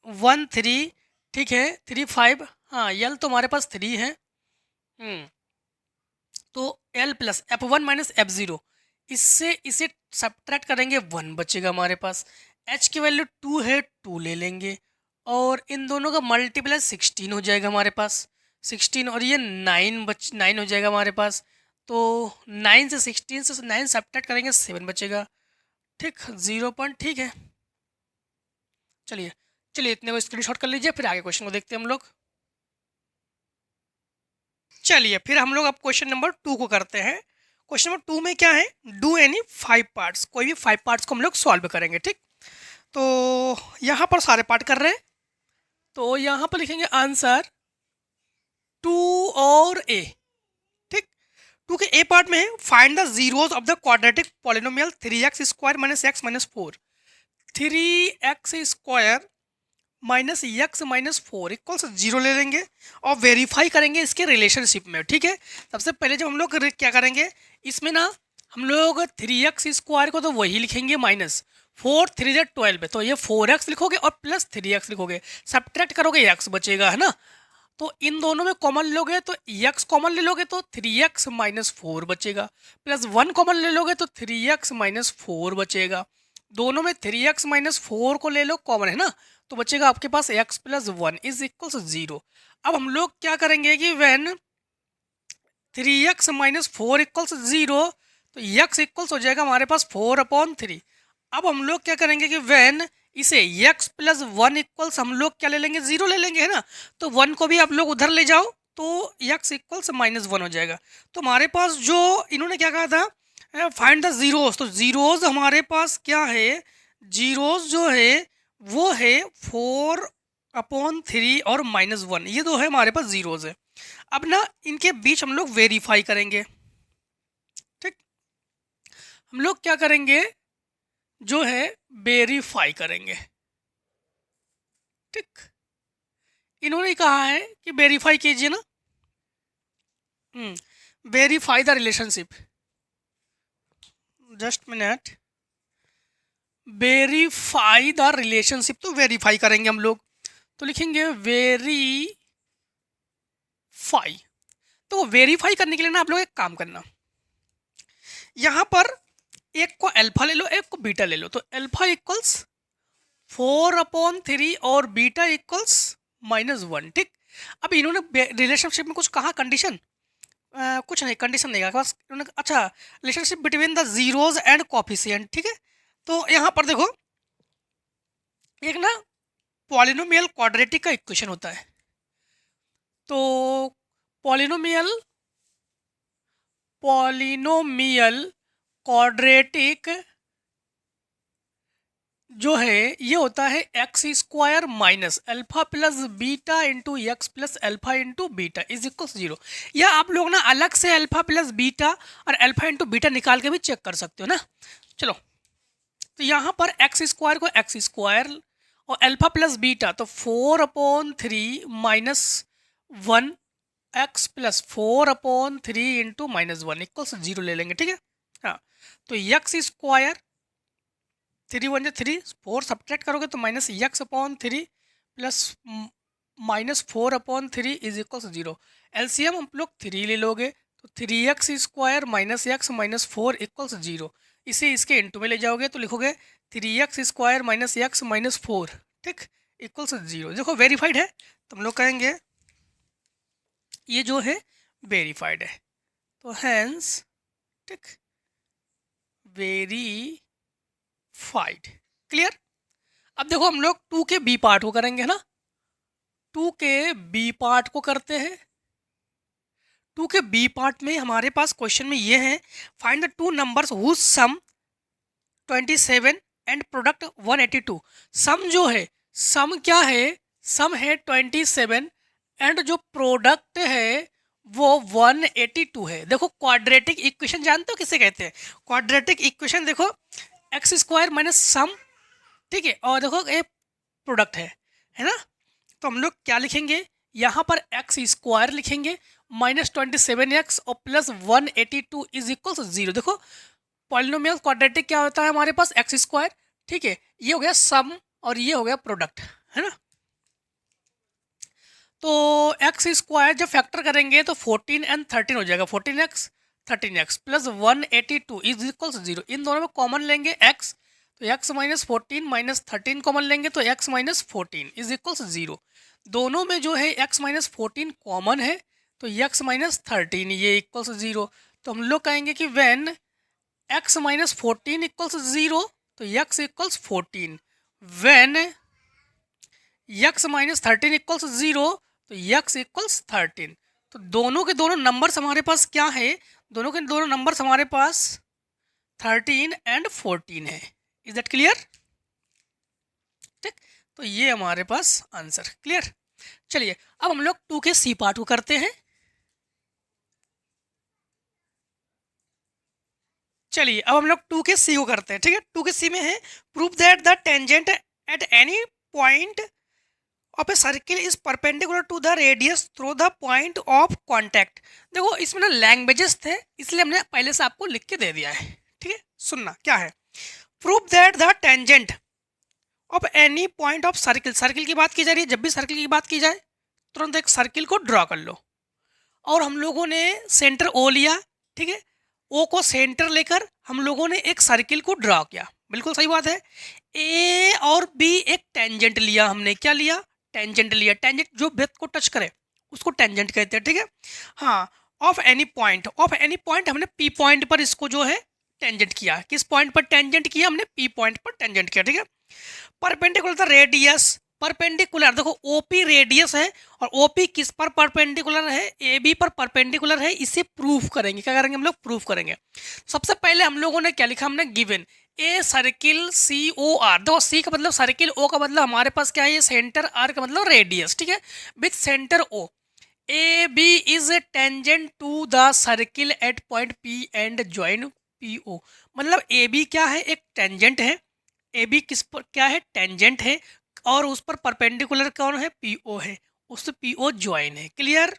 13, ठीक है, 35, हाँ यल तो हमारे पास 3 है, तो L plus F1 minus F0, इससे इसे सब्ट्रैक्ट करेंगे 1 बचेगा हमारे पास। H की वैल्यू 2 है, 2 ले लेंगे और इन दोनों का मल्टीप्लाई 16 हो जाएगा हमारे पास, 16, और ये 9 हो जाएगा हमारे पास। तो 9 से 16 से 9 सब्ट्रैक्ट करेंगे 7 बचेगा, ठीक। 0 पॉइंट, ठीक है। चलिए चलिए इतने को स्क्रीनशॉट कर लीजिए, फिर आगे क्वेश्चन को देखते हैं हम लोग। चलिए फिर हम लोग अब क्वेश्चन नंबर 2 को करते हैं। क्वेश्चन नंबर 2 में क्या है, डू एनी 5 पार्ट्स, कोई भी 5 पार्ट्स को हम लोग सॉल्व करेंगे। ठीक, तो यहाँ पर सारे पार्ट कर रहे हैं, तो यहाँ पर लिखेंगे आंसर 2 और ए। ठीक, 2 के ए पार्ट में है find the zeros of the quadratic polynomial 3x² - x - 4। 3x² - x - 4 equals 0 ले लेंगे और वेरीफाई करेंगे इसके रिलेशनशिप में। ठीक है, सबसे पहले जब हम लोग क्या करेंगे, इसमें ना हम लोग 3x² को तो वही लिखेंगे माइनस 4 3 12 है, तो ये 4x लिखोगे और प्लस 3x लिखोगे, सब्ट्रैक्ट करोगे x बचेगा, है ना। तो इन दोनों में कॉमन लोगे तो x कॉमन ले लोगे तो 3x - 4 बचेगा, प्लस 1 कॉमन ले लोगे तो 3x - 4 बचेगा। दोनों में 3x - 4 को ले लो, कॉमन है ना, तो बचेगा आपके पास x + 1 = 0। अब हम लोग क्या करेंगे कि व्हेन 3x - 4 = 0, तो x इक्वल्स हो जाएगा हमारे पास 4/3। अब हम लोग क्या करेंगे कि व्हेन इसे x + 1 इक्वल्स हम लोग क्या ले लेंगे, 0 ले लेंगे, है ना। तो 1 को भी आप लोग उधर ले जाओ तो x इक्वल्स -1 हो जाएगा। तो हमारे पास जो इन्होंने क्या कहा था, फाइंड द जीरोज, तो जीरोज हमारे पास क्या है, जीरोज जो है वो है 4/3 और -1, ये दो है हमारे पास जीरोज है। अब ना इनके बीच हम लोग वेरीफाई करेंगे। ठीक, हम लोग क्या करेंगे, जो है वेरीफाई करेंगे। ठीक, इन्होंने कहा है कि वेरीफाई कीजिए ना, verify the relationship, just minute, verify the relationship, तो वेरीफाई करेंगे हम लोग, तो लिखेंगे वेरीफाई। तो वेरीफाई करने के लिए ना आप लोग एक काम करना, यहाँ पर एक को अल्फा ले लो, एक को बीटा ले लो, तो अल्फा इक्वल्स 4/3 और बीटा इक्वल्स -1। ठीक, अब इन्होंने रिलेशनशिप में कुछ कहा, कंडीशन कुछ नहीं, कंडीशन नहीं कहा बस इन्होंने, अच्छा, relationship between the zeros and coefficient. ठीक है, तो यहाँ पर देखो एक ना पॉलिनोमियल क्वाड्रेटिक का इक्वेशन होता है, तो पॉलिनोमियल क्वाड्रेटिक जो है ये होता है x² minus alpha plus beta into x plus alpha into beta = 0। या आप लोग ना अलग से अल्फा प्लस बीटा और अल्फा इंटू बीटा निकाल के भी चेक कर सकते हो ना। चलो, तो यहाँ पर x² को x² और अल्फा प्लस बीटा, तो 4/3 - 1 x प्लस 4/3 इंटू -1 = 0 ले लेंगे। ठीक है, हाँ, तो x² 3 × 1 = 3, 4 सब्ट्रैक्ट करोगे तो -x/3 प्लस -4/3 = 0। एलसीएम हम लोग 3 ले लोगे तो 3x² - x - 4 = 0। इसे इसके इंटू में ले जाओगे तो लिखोगे 3x² - x - 4, ठीक, = 0। देखो वेरीफाइड है, तो हम लोग कहेंगे ये जो है वेरीफाइड है, तो हैंस, ठीक, वेरीफाइड। क्लियर। अब देखो हम लोग 2 के बी पार्ट को करेंगे ना, 2 के बी पार्ट को करते हैं। 2 के बी पार्ट में हमारे पास क्वेश्चन में ये है, find the 2 numbers whose sum 27 and product 182। Sum जो है, सम क्या है, सम है 27 एंड जो प्रोडक्ट है वो 182 है। देखो क्वाड्रेटिक इक्वेशन जानते हो किसे कहते हैं, क्वाड्रेटिक इक्वेशन देखो x² माइनस सम, ठीक है, और देखो ये प्रोडक्ट है ना। तो हम लोग क्या लिखेंगे, यहाँ पर x² लिखेंगे -27x और प्लस 182 = 0। देखो पॉलिनोमियल क्वाड्रेटिक क्या होता है हमारे पास, x², ठीक है, ये हो गया सम और ये हो गया प्रोडक्ट, है ना। तो x² जब फैक्टर करेंगे तो 14 और 13 हो जाएगा, 14x 13x प्लस 182 = 0। इन दोनों में कॉमन लेंगे x, तो x - 14 - 13 कॉमन लेंगे तो x - 14 = 0। दोनों में जो है x - 14 कॉमन है तो x - 13 ये = 0। तो हम लोग कहेंगे कि व्हेन x - 14 = 0 तो x = 14, when x minus 13 equals 0, तो यक्स इक्वल्स 13। तो दोनों के दोनों नंबर्स हमारे पास क्या है, दोनों के दोनों नंबर्स हमारे पास 13 एंड 14 है। Is that clear? ठीक, तो ये हमारे पास आंसर क्लियर। चलिए अब हम लोग 2 के सी पार्ट को करते हैं। चलिए अब हम लोग 2 के सी को करते हैं। ठीक है, 2 के सी में है prove that the tangent at any point of a circle is perpendicular to the radius through the point of contact. देखो इसमें ना लैंग्वेजेस थे, इसलिए हमने पहले से आपको लिख के दे दिया है। ठीक है, सुनना क्या है। Prove that the tangent of any point of circle, circle की बात की जा रही है, जब भी सर्किल की बात की जाए तुरंत एक सर्किल को ड्रॉ कर लो। और हम लोगों ने सेंटर ओ लिया। ठीक है, ओ को सेंटर लेकर हम लोगों ने एक सर्किल को ड्रॉ किया, बिल्कुल सही बात है। ए और बी एक टेंजेंट लिया हमने, क्या लिया? टेंजेंट लिया। टेंजेंट जो वृत्त को टच करे उसको टेंजेंट कहते हैं। ठीक है, हाँ, of any point, of any point हमने पी पॉइंट पर इसको जो है टेंजेंट किया। किस पॉइंट पर टेंजेंट किया? हमने पी पॉइंट पर टेंजेंट किया। ठीक है, परपेंडिकुलर था रेडियस, परपेंडिकुलर देखो ओपी रेडियस है और ओपी किस पर परपेंडिकुलर है? ए बी पर परपेंडिकुलर है। इसे प्रूफ करेंगे, क्या करेंगे हम लोग? प्रूफ करेंगे। सबसे पहले हम लोगों ने क्या लिखा? हमने given a circle C O r. देखो सी का मतलब सर्किल, ओ का मतलब हमारे पास क्या है? ये सेंटर, आर का मतलब रेडियस। ठीक है, with centre O A B is tangent to the circle at point P and join P O. मतलब ए बी क्या है? एक टेंजेंट है। ए बी किस पर क्या है? टेंजेंट है। और उस पर परपेंडिकुलर कौन है? पी ओ है, उससे पी ओ ज्वाइन है। क्लियर?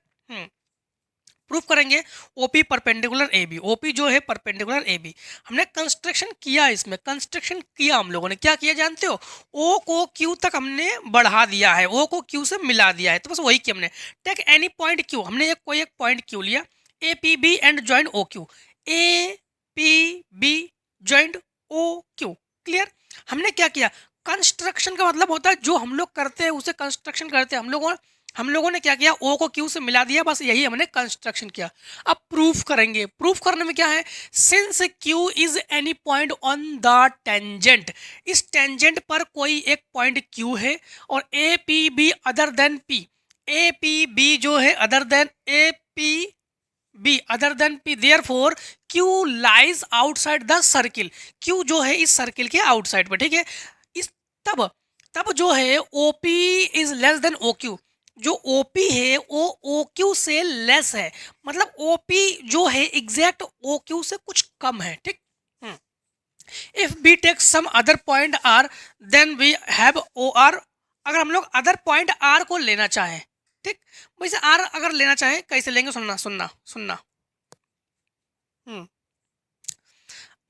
प्रूफ करेंगे OP perpendicular A B. OP जो है परपेंडिकुलर ए बी। हमने कंस्ट्रक्शन किया, इसमें कंस्ट्रक्शन किया हम लोगों ने। क्या किया जानते हो? ओ को क्यू तक हमने बढ़ा दिया है, ओ को क्यू से मिला दिया है। तो बस वही किया हमने। टेक एनी पॉइंट क्यू, हमने एक कोई एक पॉइंट क्यू लिया, A P B and join O Q. A P B joint O Q. Clear? हमने क्या किया? कंस्ट्रक्शन का मतलब होता है जो हम लोग करते हैं उसे कंस्ट्रक्शन करते हैं। हम लोगों ने क्या किया? ओ को क्यू से मिला दिया, बस यही हमने कंस्ट्रक्शन किया। अब प्रूफ करेंगे। प्रूफ करने में क्या है? Since Q is any point on the tangent, इस टेंजेंट पर कोई एक पॉइंट क्यू है और A P B other than P, A P B जो है other than A P B other than P, therefore Q lies outside the circle. Q जो है इस सर्किल के आउटसाइड पर। ठीक है, इस तब तब जो है OP is less than O Q. जो ओपी है वो ओ क्यू से लेस है, मतलब ओपी जो है एग्जैक्ट ओ क्यू से कुछ कम है। ठीक, if we take some other point R then we have O R. अगर हम लोग अदर पॉइंट आर को लेना चाहें, ठीक, वैसे आर अगर लेना चाहें कैसे लेंगे? सुनना सुनना सुनना।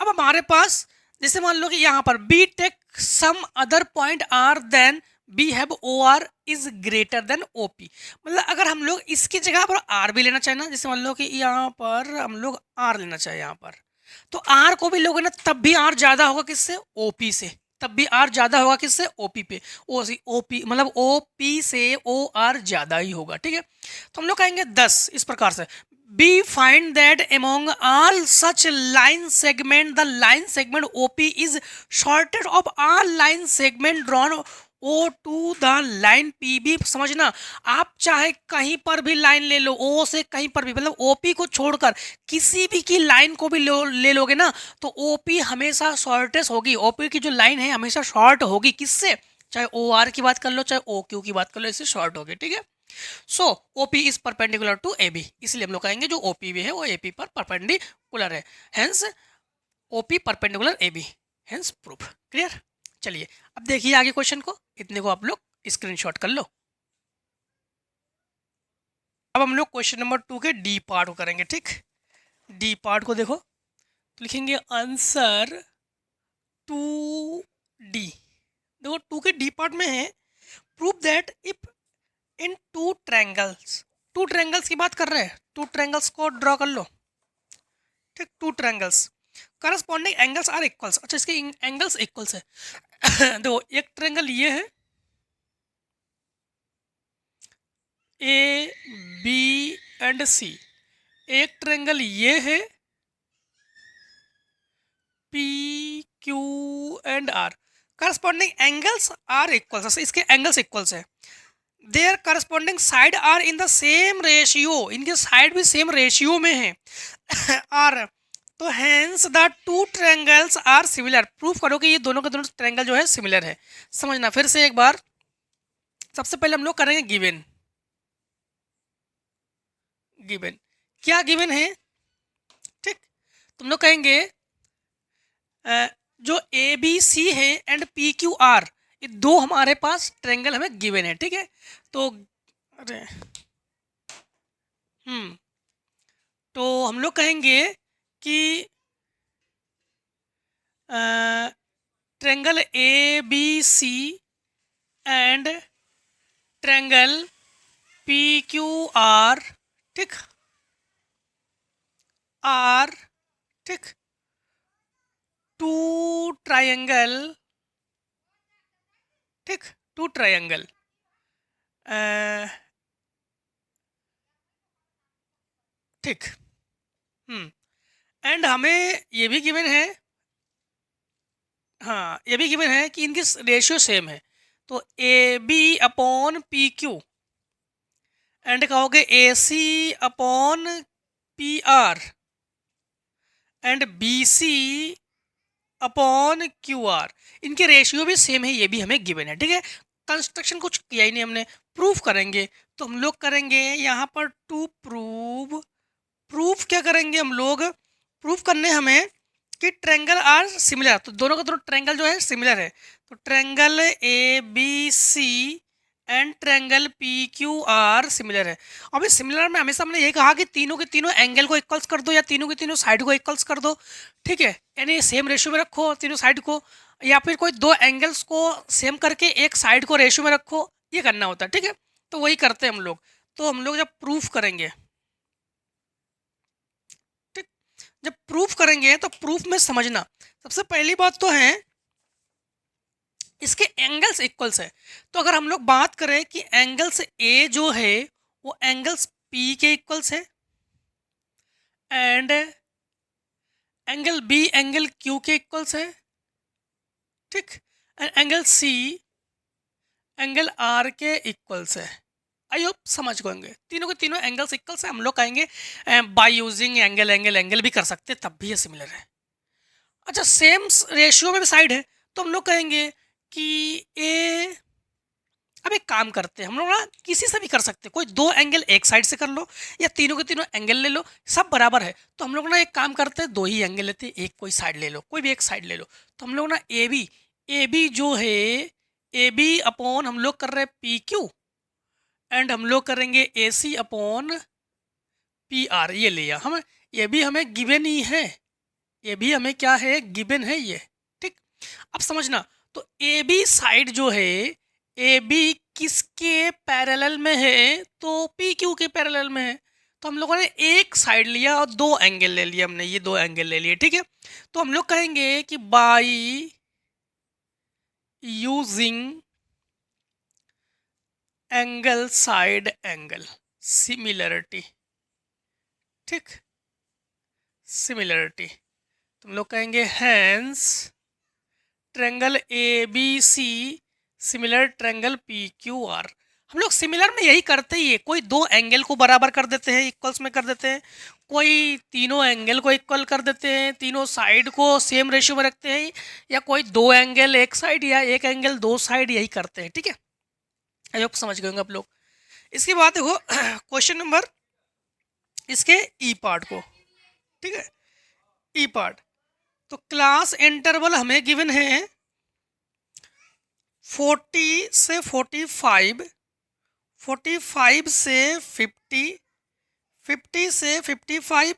अब हमारे पास जैसे मान लो कि यहाँ पर we take some other point R then we have O R is greater than O P. मतलब अगर हम लोग इसकी जगह पर आर भी लेना चाहे ना, जैसे मान लो कि यहाँ पर हम लोग आर लेना चाहे यहाँ पर, तो आर को भी लोगे ना तब भी आर ज्यादा होगा किससे? ओपी से। तब भी आर ज्यादा होगा किससे? ओपी पे। ओपी मतलब ओपी से ओ आर ज्यादा ही होगा। ठीक है, तो हम लोग कहेंगे 10 इस प्रकार से। We find that among all such line segment, the line segment OP is shortest of all line segment drawn O to the line PB। समझना, आप चाहे कहीं पर भी लाइन ले लो, O से कहीं पर भी, मतलब OP को छोड़कर किसी भी की लाइन को भी ले लोगे ना, तो OP हमेशा शॉर्टेस्ट होगी। OP की जो लाइन है हमेशा शॉर्ट होगी किससे? चाहे OR की बात कर लो चाहे OQ की बात कर लो, इससे शॉर्ट होगी। ठीक है, so OP is perpendicular to A B, इसलिए हम लोग कहेंगे जो ओपी भी है वो एपी पर परपेंडिकुलर है, hence OP perpendicular A B, hence proof. Clear? चलिए अब देखिए आगे क्वेश्चन को, इतने को आप लोग स्क्रीनशॉट कर लो। अब हम लोग क्वेश्चन नंबर 2 के डी पार्ट को करेंगे। ठीक, डी पार्ट को देखो तो लिखेंगे आंसर 2D। देखो 2 के डी पार्ट में है prove that if in two triangles की बात कर रहे हैं, टू ट्रायंगल्स को ड्रॉ कर लो। ठीक, two triangles corresponding angles are equals. अच्छा, इसके एंगल्स इक्वल्स है। देखो एक ट्रायंगल ये है ए बी एंड सी, एक ट्रायंगल ये है P Q and R. Corresponding angles are equals, इसके एंगल्स इक्वल्स है। Their corresponding side are in the same ratio, इनके साइड भी सेम रेशियो में है आर, तो hence the two triangles are similar. Proof करो कि ये दोनों के दोनों ट्रायंगल जो है सिमिलर है। समझना फिर से एक बार, सबसे पहले हम लोग करेंगे गिवन। गिवन क्या गिवन है, ठीक, तुम लोग कहेंगे जो ए बी सी है एंड पी क्यू आर, ये दो हमारे पास ट्रायंगल हमें गिवन है, ठीक है। तो अरे तो हम लोग कहेंगे कि triangle A B C and triangle P Q R, ठीक, आर, ठीक, टू ट्रायंगल, ठीक, टू ट्रायंगल ठीक। एंड हमें ये भी गिवन है, हाँ ये भी गिवन है कि इनकी रेशियो सेम है। तो A B upon P Q and कहोगे A C upon P R and B C upon Q R, इनके रेशियो भी सेम है, ये भी हमें गिवन है, ठीक है। कंस्ट्रक्शन कुछ किया ही नहीं हमने, प्रूफ करेंगे। तो हम लोग करेंगे यहाँ पर टू प्रूव, प्रूफ क्या करेंगे हम लोग, प्रूफ करने हमें कि ट्रायंगल आर सिमिलर, तो दोनों का दोनों ट्रायंगल जो है सिमिलर है। तो triangle A B C and triangle P Q R similar है। अभी सिमिलर में हमेशा हमने ये कहा कि तीनों के तीनों एंगल को इक्वल्स कर दो या तीनों के तीनों साइड को इक्वल्स कर दो, ठीक है, यानी सेम रेशियो में रखो तीनों साइड को, या फिर कोई दो एंगल्स को सेम करके एक साइड को रेशियो में रखो, ये करना होता है, ठीक है। तो वही करते हैं हम लोग। तो हम लोग जब प्रूफ करेंगे, ठीक, जब प्रूफ करेंगे तो प्रूफ में समझना सबसे पहली बात तो है इसके एंगल्स इक्वल्स है। तो अगर हम लोग बात करें कि एंगल्स ए जो है वो एंगल्स पी के इक्वल्स है and angle B angle Q के इक्वल्स है, ठीक, and angle C angle R के इक्वल्स है। आई होप समझ गए, तीनों के तीनों एंगल्स इक्वल्स है। हम लोग कहेंगे by using angle angle angle भी कर सकते हैं, तब भी ये सिमिलर है। अच्छा सेम रेशियो में भी साइड है, तो हम लोग कहेंगे कि ए, अब एक काम करते हैं हम लोग ना, किसी से भी कर सकते हैं, कोई दो एंगल एक साइड से कर लो या तीनों के तीनों एंगल ले लो, सब बराबर है। तो हम लोग ना एक काम करते हैं, दो ही एंगल लेते हैं, एक कोई साइड ले लो, कोई भी एक साइड ले लो। तो हम लोग ना ए बी जो है ए बी अपॉन हम लोग कर रहे हैं पी क्यू एंड हम लोग करेंगे ए सी अपॉन पी आर, ये लिया हम, ये भी हमें गिवन ही है, ये भी हमें क्या है गिवन है ये, ठीक। अब समझना, तो ए बी साइड जो है ए बी किसके पैरेलल में है, तो पी क्यू के पैरेलल में है। तो हम लोगों ने एक साइड लिया और दो एंगल ले लिया, हमने ये दो एंगल ले लिए, ठीक है। तो हम लोग कहेंगे कि by using angle side angle similarity, ठीक, सिमिलरिटी, तुम लोग कहेंगे hence triangle A B C similar triangle P Q R. हम लोग सिमिलर में यही करते ही है, कोई दो एंगल को बराबर कर देते हैं, इक्वल्स में कर देते हैं, कोई तीनों एंगल को इक्वल कर देते हैं, तीनों साइड को सेम रेशियो में रखते हैं, या कोई दो एंगल एक साइड या एक एंगल दो साइड, यही करते हैं, ठीक है। आई होप समझ गए होंगे आप लोग। इसके बाद देखो क्वेश्चन नंबर इसके ई पार्ट को, ठीक है, ई पार्ट। तो क्लास इंटरवल हमें गिवन है 40 से 45, 45 से 50, 50 से 55,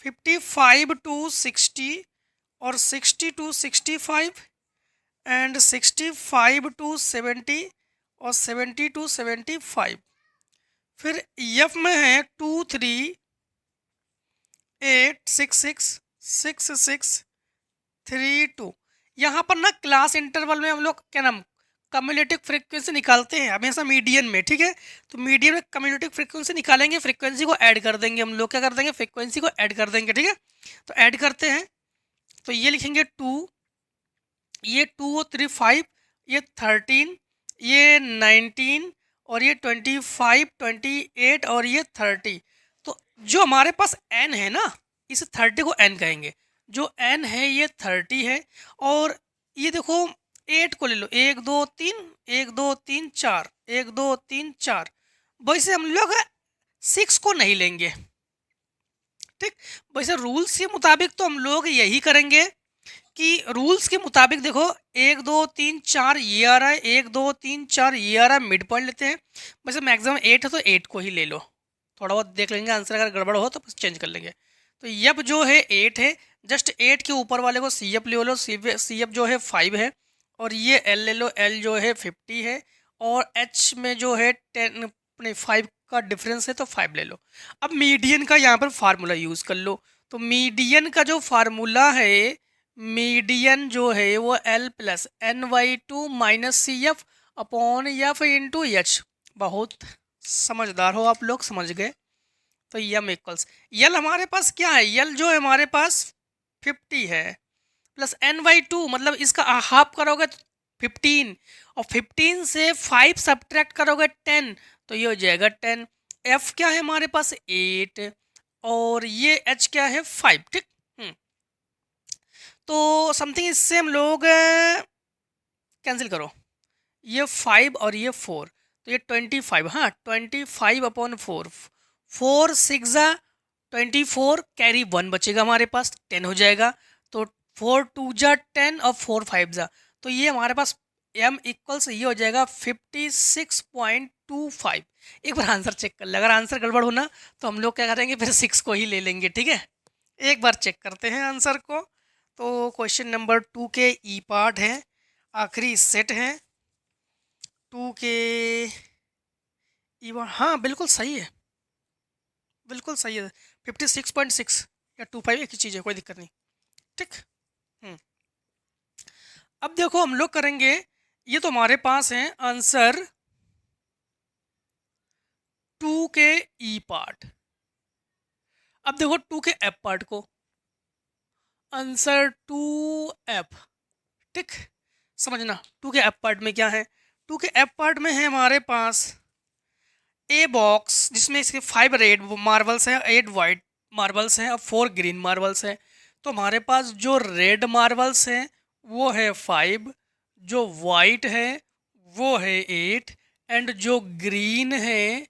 55 टू 60 और 60 टू 65 एंड 65 टू 70 और 70 टू 75। फिर एफ में है 2 3 8 6 6 6 6 3 2। यहाँ पर ना क्लास इंटरवल में हम लोग क्या नाम कम्युलेटिव फ्रीक्वेंसी निकालते हैं हमेशा मीडियन में, ठीक है। तो मीडियन में कम्युलेटिव फ्रीक्वेंसी निकालेंगे, फ्रीक्वेंसी को ऐड कर देंगे, हम लोग क्या कर देंगे फ्रीक्वेंसी को ऐड कर देंगे, ठीक है। तो ऐड करते हैं, तो ये लिखेंगे 2 ये 2 और 3 5, ये 13, ये 19 और ये 25 28 और ये 30। तो जो हमारे पास n है ना, इस 30 को n कहेंगे। जो n है ये 30 है। और ये देखो 8 को ले लो, 1 2 3 1 2 3 4 1 2 3 4। वैसे हम लोग 6 को नहीं लेंगे, ठीक। वैसे रूल्स के मुताबिक तो हम लोग यही करेंगे कि रूल्स के मुताबिक देखो 1 2 3 4 ये आ रहा है, 1 2 3 4 ये आ रहा है, मिड पॉइंट लेते हैं। वैसे मैक्सिमम 8 है तो 8 को ही ले लो, थोड़ा बहुत देख लेंगे, आंसर अगर गड़बड़ हो तो बस चेंज कर लेंगे। तो यप जो है 8 है, जस्ट 8 के ऊपर वाले को सी एफ ले लो, सी एफ जो है 5 है। और ये एल ले लो, एल जो है 50 है। और एच में जो है 10 अपने 5 का डिफरेंस है तो 5 ले लो। अब मीडियन का यहाँ पर फार्मूला यूज़ कर लो। तो मीडियन का जो फार्मूला है, मीडियन जो है वो l plus n by two minus c f upon f into h. बहुत समझदार हो आप लोग, समझ गए। तो यम इक्वल्स यल हमारे पास क्या है, यल जो है हमारे पास 50 है, प्लस एन वाई टू मतलब इसका हाफ करोगे तो 15, और 15 से 5 सब्ट्रैक्ट करोगे 10, तो ये हो जाएगा 10। एफ क्या है हमारे पास 8, और ये एच क्या है 5, ठीक। तो समथिंग इससे हम लोग कैंसिल करो, ये 5 और ये 4, तो ये 25, हाँ 25 अपॉन 4, 4 6 24, कैरी 1 बचेगा हमारे पास, 10 हो जाएगा। तो 4 2 10 और 4 5 तो ये हमारे पास m इक्वल्स ये हो जाएगा 56.25। एक बार आंसर चेक कर ले, अगर आंसर गड़बड़ होना तो हम लोग क्या करेंगे, फिर 6 को ही ले लेंगे, ठीक है। एक बार चेक करते हैं आंसर को। तो क्वेश्चन नंबर 2 के ई पार्ट है, आखिरी सेट है 2 के ई पार्ट। हाँ बिल्कुल सही है, बिल्कुल सही है, 56.6 या 25 एक ही चीज़ है, कोई दिक्कत नहीं, ठीक। अब देखो हम लोग करेंगे, ये तो हमारे पास है आंसर 2 के ई पार्ट। अब देखो 2 के एफ पार्ट को, आंसर 2 एफ, ठीक। समझना 2 के एफ पार्ट में क्या है। 2 के एफ पार्ट में है हमारे पास ए बॉक्स जिसमें इसके 5 रेड मार्बल्स हैं, 8 वाइट मार्बल्स हैं और 4 ग्रीन मार्बल्स हैं। तो हमारे पास जो रेड मार्बल्स हैं वो है 5, जो वाइट है वो है 8, एंड जो ग्रीन है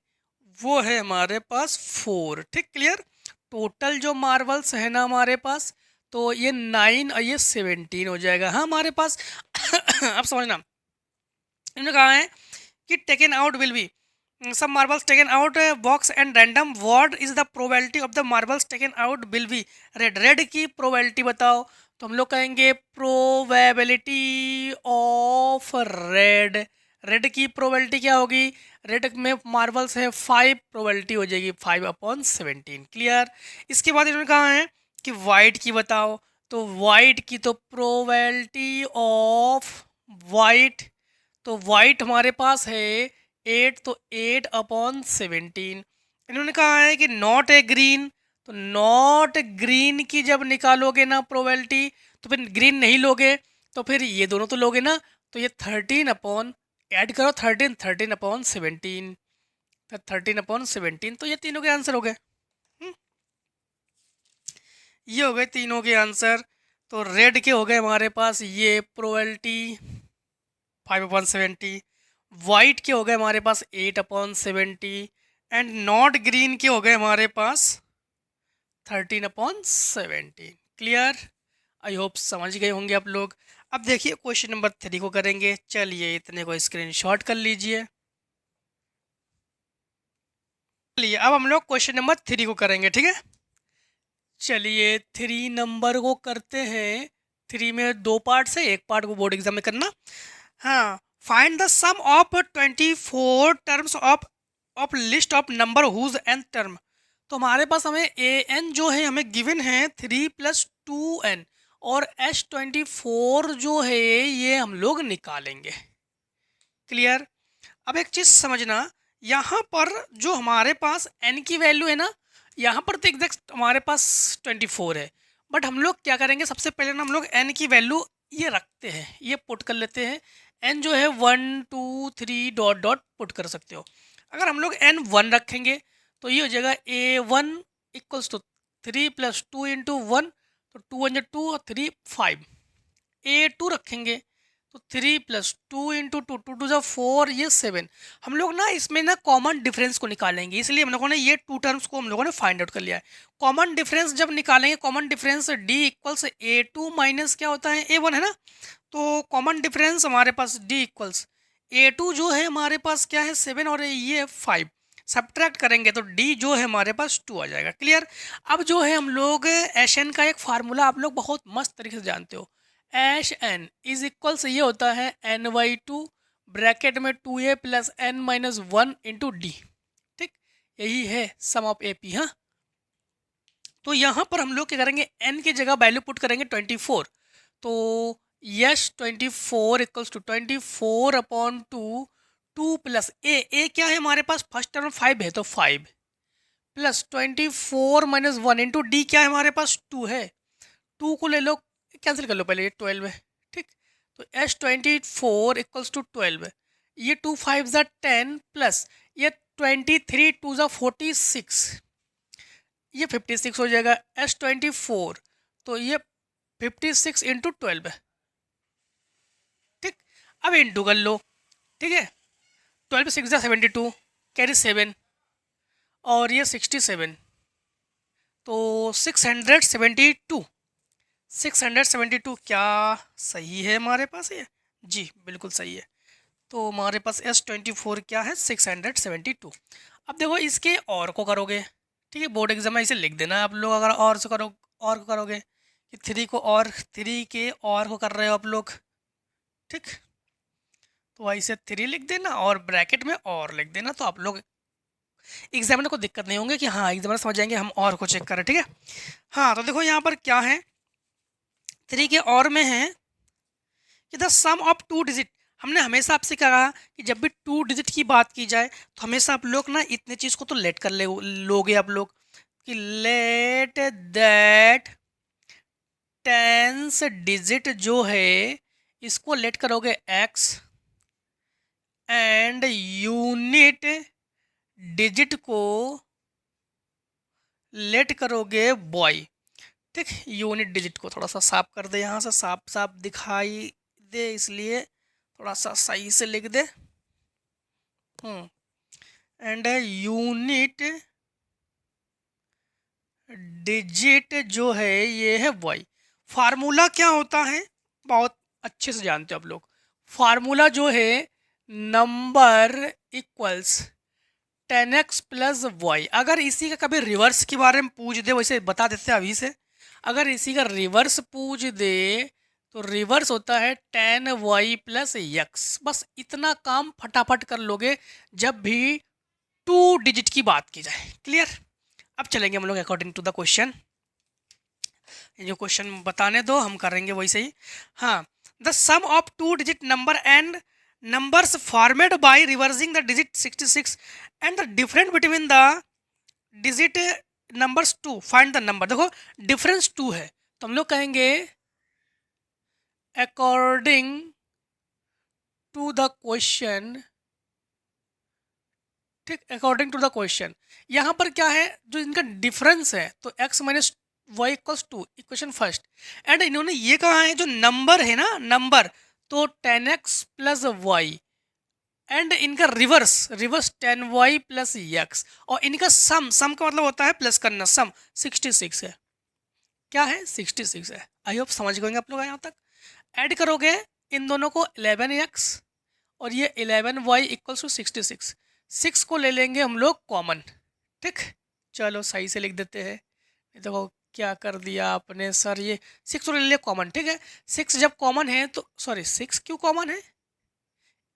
वो है हमारे पास 4, ठीक क्लियर। टोटल जो मार्बल्स है ना हमारे पास, तो ये 9 और ये 17 हो जाएगा। हाँ हमारे पास अब समझना, इन्होंने कहा है कि taken out will be some marbles taken out box and random, what is the probability of the marbles taken out will be red। Red की प्रोबेबिलिटी बताओ, तो हम लोग कहेंगे प्रोबेबिलिटी ऑफ रेड। रेड की प्रोबेबिलिटी क्या होगी, रेड में मार्बल्स है 5, प्रोबेबिलिटी हो जाएगी 5/17, क्लियर। इसके बाद इन्होंने कहा है कि वाइट की बताओ, तो वाइट की तो प्रोबेबिलिटी ऑफ वाइट, तो वाइट हमारे पास है 8, तो 8/17। इन्होंने कहा है कि नॉट ए ग्रीन, तो नॉट ग्रीन की जब निकालोगे ना प्रोबेबिलिटी, तो फिर ग्रीन नहीं लोगे तो फिर ये दोनों तो लोगे ना, तो ये 13 ऐड करो 13/17, 13/17, तो ये तीनों के आंसर हो गए। ये हो गए तीनों के आंसर। तो रेड के हो गए हमारे पास ये प्रोबेबिलिटी 5/70, वाइट के हो गए हमारे पास 8/70, एंड नॉट ग्रीन के हो गए हमारे पास 13/17, क्लियर। आई होप समझ गए होंगे आप लोग। अब देखिए क्वेश्चन नंबर 3 को करेंगे, चलिए इतने को स्क्रीनशॉट कर लीजिए। चलिए अब हम लोग क्वेश्चन नंबर 3 को करेंगे, ठीक है। चलिए 3 नंबर को करते हैं। 3 में 2 पार्ट्स है, एक पार्ट को बोर्ड एग्जाम में करना। हाँ, find the sum of 24 terms of list of number whose n term. तो हमारे पास हमें an जो है हमें गिवन है 3 + 2n, और h24 जो है ये हम लोग निकालेंगे, क्लियर। अब एक चीज़ समझना, यहाँ पर जो हमारे पास n की वैल्यू है ना, यहाँ पर तो एग्जैक्ट हमारे पास 24 है, बट हम लोग क्या करेंगे, सबसे पहले ना हम लोग n की वैल्यू ये रखते हैं, ये पुट कर लेते हैं। एन जो है 1 2 3 डॉट डॉट पुट कर सकते हो। अगर हम लोग एन 1 रखेंगे तो ये हो जाएगा A1 इक्वल्स टू 3 + 2 × 1, तो 2 × 2 और 3 5। A2 रखेंगे तो 3 + 2 × 2 2 2 = 4, ये 7। हम लोग ना इसमें ना कॉमन डिफरेंस को निकालेंगे, इसलिए हम लोगों ने ये 2 टर्म्स को हम लोगों ने फाइंड आउट कर लिया है। कॉमन डिफरेंस जब निकालेंगे, common difference D equals A2 minus क्या होता है A1, है ना। तो कॉमन डिफरेंस हमारे पास D इक्वल्स A2 जो है हमारे पास क्या है 7 और ये 5। सब्ट्रैक्ट करेंगे तो D जो है हमारे पास 2 आ जाएगा। क्लियर। अब जो है हम लोग Sn का एक फार्मूला आप लोग बहुत मस्त तरीके से जानते हो। Sn इज इक्वल्स ये होता है n/2 ब्रैकेट में 2a + n - 1 × d। ठीक, यही है सम ऑफ AP। हाँ, तो यहाँ पर हम लोग क्या करेंगे, n की जगह वैल्यू पुट करेंगे 24। तो यस 24 इक्वल्स टू 24/2 2 + a क्या है हमारे पास, फर्स्ट टर्म 5 है तो 5 + 24 - 1 × d क्या है हमारे पास 2 है। 2 को ले लो, कैंसिल कर लो पहले, ये 12 है। ठीक, तो S24 इक्वल्स टू 12, ये 2 5 ज़ा 10 प्लस ये 23 2 ज़ा 46, ये 56 हो जाएगा। S24 तो ये 56 × 12 है। ठीक, अब इंटू कर लो। ठीक है, 12 6 ज़ा 72, कैरी 7 और ये 67, तो 672। 672 क्या सही है हमारे पास ये? जी बिल्कुल सही है। तो हमारे पास S24 क्या है 672। अब देखो इसके और को करोगे, ठीक है, बोर्ड एग्जाम में इसे लिख देना है आप लोग। अगर और से करो, और को करोगे कि 3 को और 3 के और को कर रहे हो आप लोग। ठीक, तो ऐसे 3 लिख देना और ब्रैकेट में और लिख देना, तो आप लोग एग्जामिनर को दिक्कत नहीं होंगे कि हाँ एग्जामिनर समझ जाएंगे हम और को चेक करें। ठीक है, हाँ तो देखो यहाँ पर क्या है, 3 के और में है कि द सम ऑफ 2 डिजिट। हमने हमेशा आपसे कहा कि जब भी 2 डिजिट की बात की जाए तो हमेशा आप लोग ना इतने चीज़ को तो लेट कर लोगे आप लोग, कि लेट दैट टेंस डिजिट जो है इसको लेट करोगे x एंड यूनिट डिजिट को लेट करोगे बॉय। ठीक, यूनिट डिजिट को थोड़ा सा साफ कर दे, यहाँ से साफ साफ दिखाई दे इसलिए थोड़ा सा सही से लिख दे। एंड यूनिट डिजिट जो है ये है वाई। फार्मूला क्या होता है बहुत अच्छे से जानते हो आप लोग। फार्मूला जो है नंबर इक्वल्स 10x + y। अगर इसी का कभी रिवर्स के बारे में पूछ दे, वैसे बता देते हैं अभी से, अगर इसी का रिवर्स पूछ दे तो रिवर्स होता है 10y + x। बस इतना काम फटाफट कर लोगे जब भी 2 डिजिट की बात की जाए। क्लियर। अब चलेंगे हम लोग अकॉर्डिंग टू द क्वेश्चन, जो क्वेश्चन बताने दो हम करेंगे वैसे ही। हाँ, the sum of 2 digit number and numbers formed by reversing the digit 66 and the difference between the digit numbers 2, find the number। देखो डिफरेंस 2 है तो हम लोग कहेंगे अकॉर्डिंग टू द क्वेश्चन। ठीक, अकॉर्डिंग टू द क्वेश्चन यहाँ पर क्या है, जो इनका डिफरेंस है तो x - y = 2, equation first. And इन्होंने ये कहा है जो नंबर है ना, नंबर तो 10x + y एंड इनका रिवर्स 10y + x, और इनका सम का मतलब होता है प्लस करना, सम 66 है। क्या है 66 है। आई होप समझ गए आप लोग यहाँ तक। ऐड करोगे इन दोनों को 11x और ये 11y = 66। 6 को ले लेंगे हम लोग कॉमन। ठीक, चलो सही से लिख देते हैं। देखो क्या कर दिया आपने सर, ये 6 तो ले लिया कॉमन। ठीक है, 6 जब कॉमन है तो सॉरी 6 क्यों कॉमन है,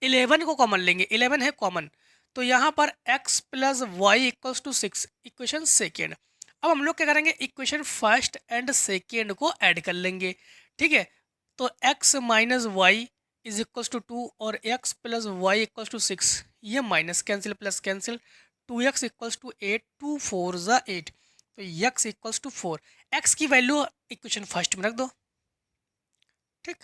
11 को कॉमन लेंगे, 11 है कॉमन, तो यहाँ पर x + y = 6, इक्वेशन सेकेंड। अब हम लोग क्या करेंगे, इक्वेशन फर्स्ट एंड सेकेंड को ऐड कर लेंगे। ठीक है, तो x - y = 2 और x + y = 6, ये minus cancel plus cancel, 2x = 8, 2 4 ज़ा 8, तो x = 4। x की वैल्यू इक्वेशन फर्स्ट में रख दो। ठीक,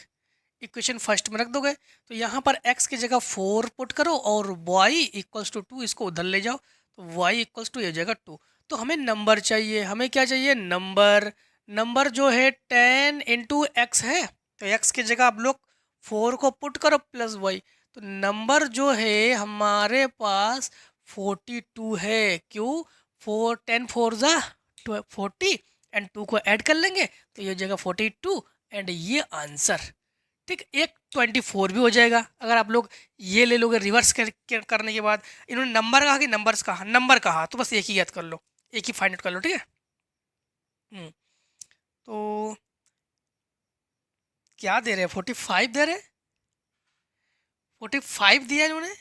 इक्वेशन फर्स्ट में रख दोगे। तो यहाँ पर x की जगह 4 पुट करो और y इक्वल्स टू 2 इसको उधर ले जाओ, तो y इक्वल्स टू ये जगह 2। तो हमें नंबर चाहिए, हमें क्या चाहिए, नंबर। नंबर जो है 10 इंटू एक्स है, तो x की जगह आप लोग 4 को पुट करो प्लस y, तो नंबर जो है हमारे पास 42 है। क्यों, 10 4 ज़ा 40 एंड 2 को ऐड कर लेंगे तो ये जगह 42 एंड ये आंसर। ठीक, एक 24 भी हो जाएगा अगर आप लोग ये ले लोगे रिवर्स करने के बाद। इन्होंने नंबर कहा कि नंबर्स कहा, नंबर कहा तो बस एक ही याद कर लो, एक ही फाइंड आउट कर लो। ठीक है, तो क्या दे रहे हैं, 45 दे रहे हैं, 45 दिया इन्होंने।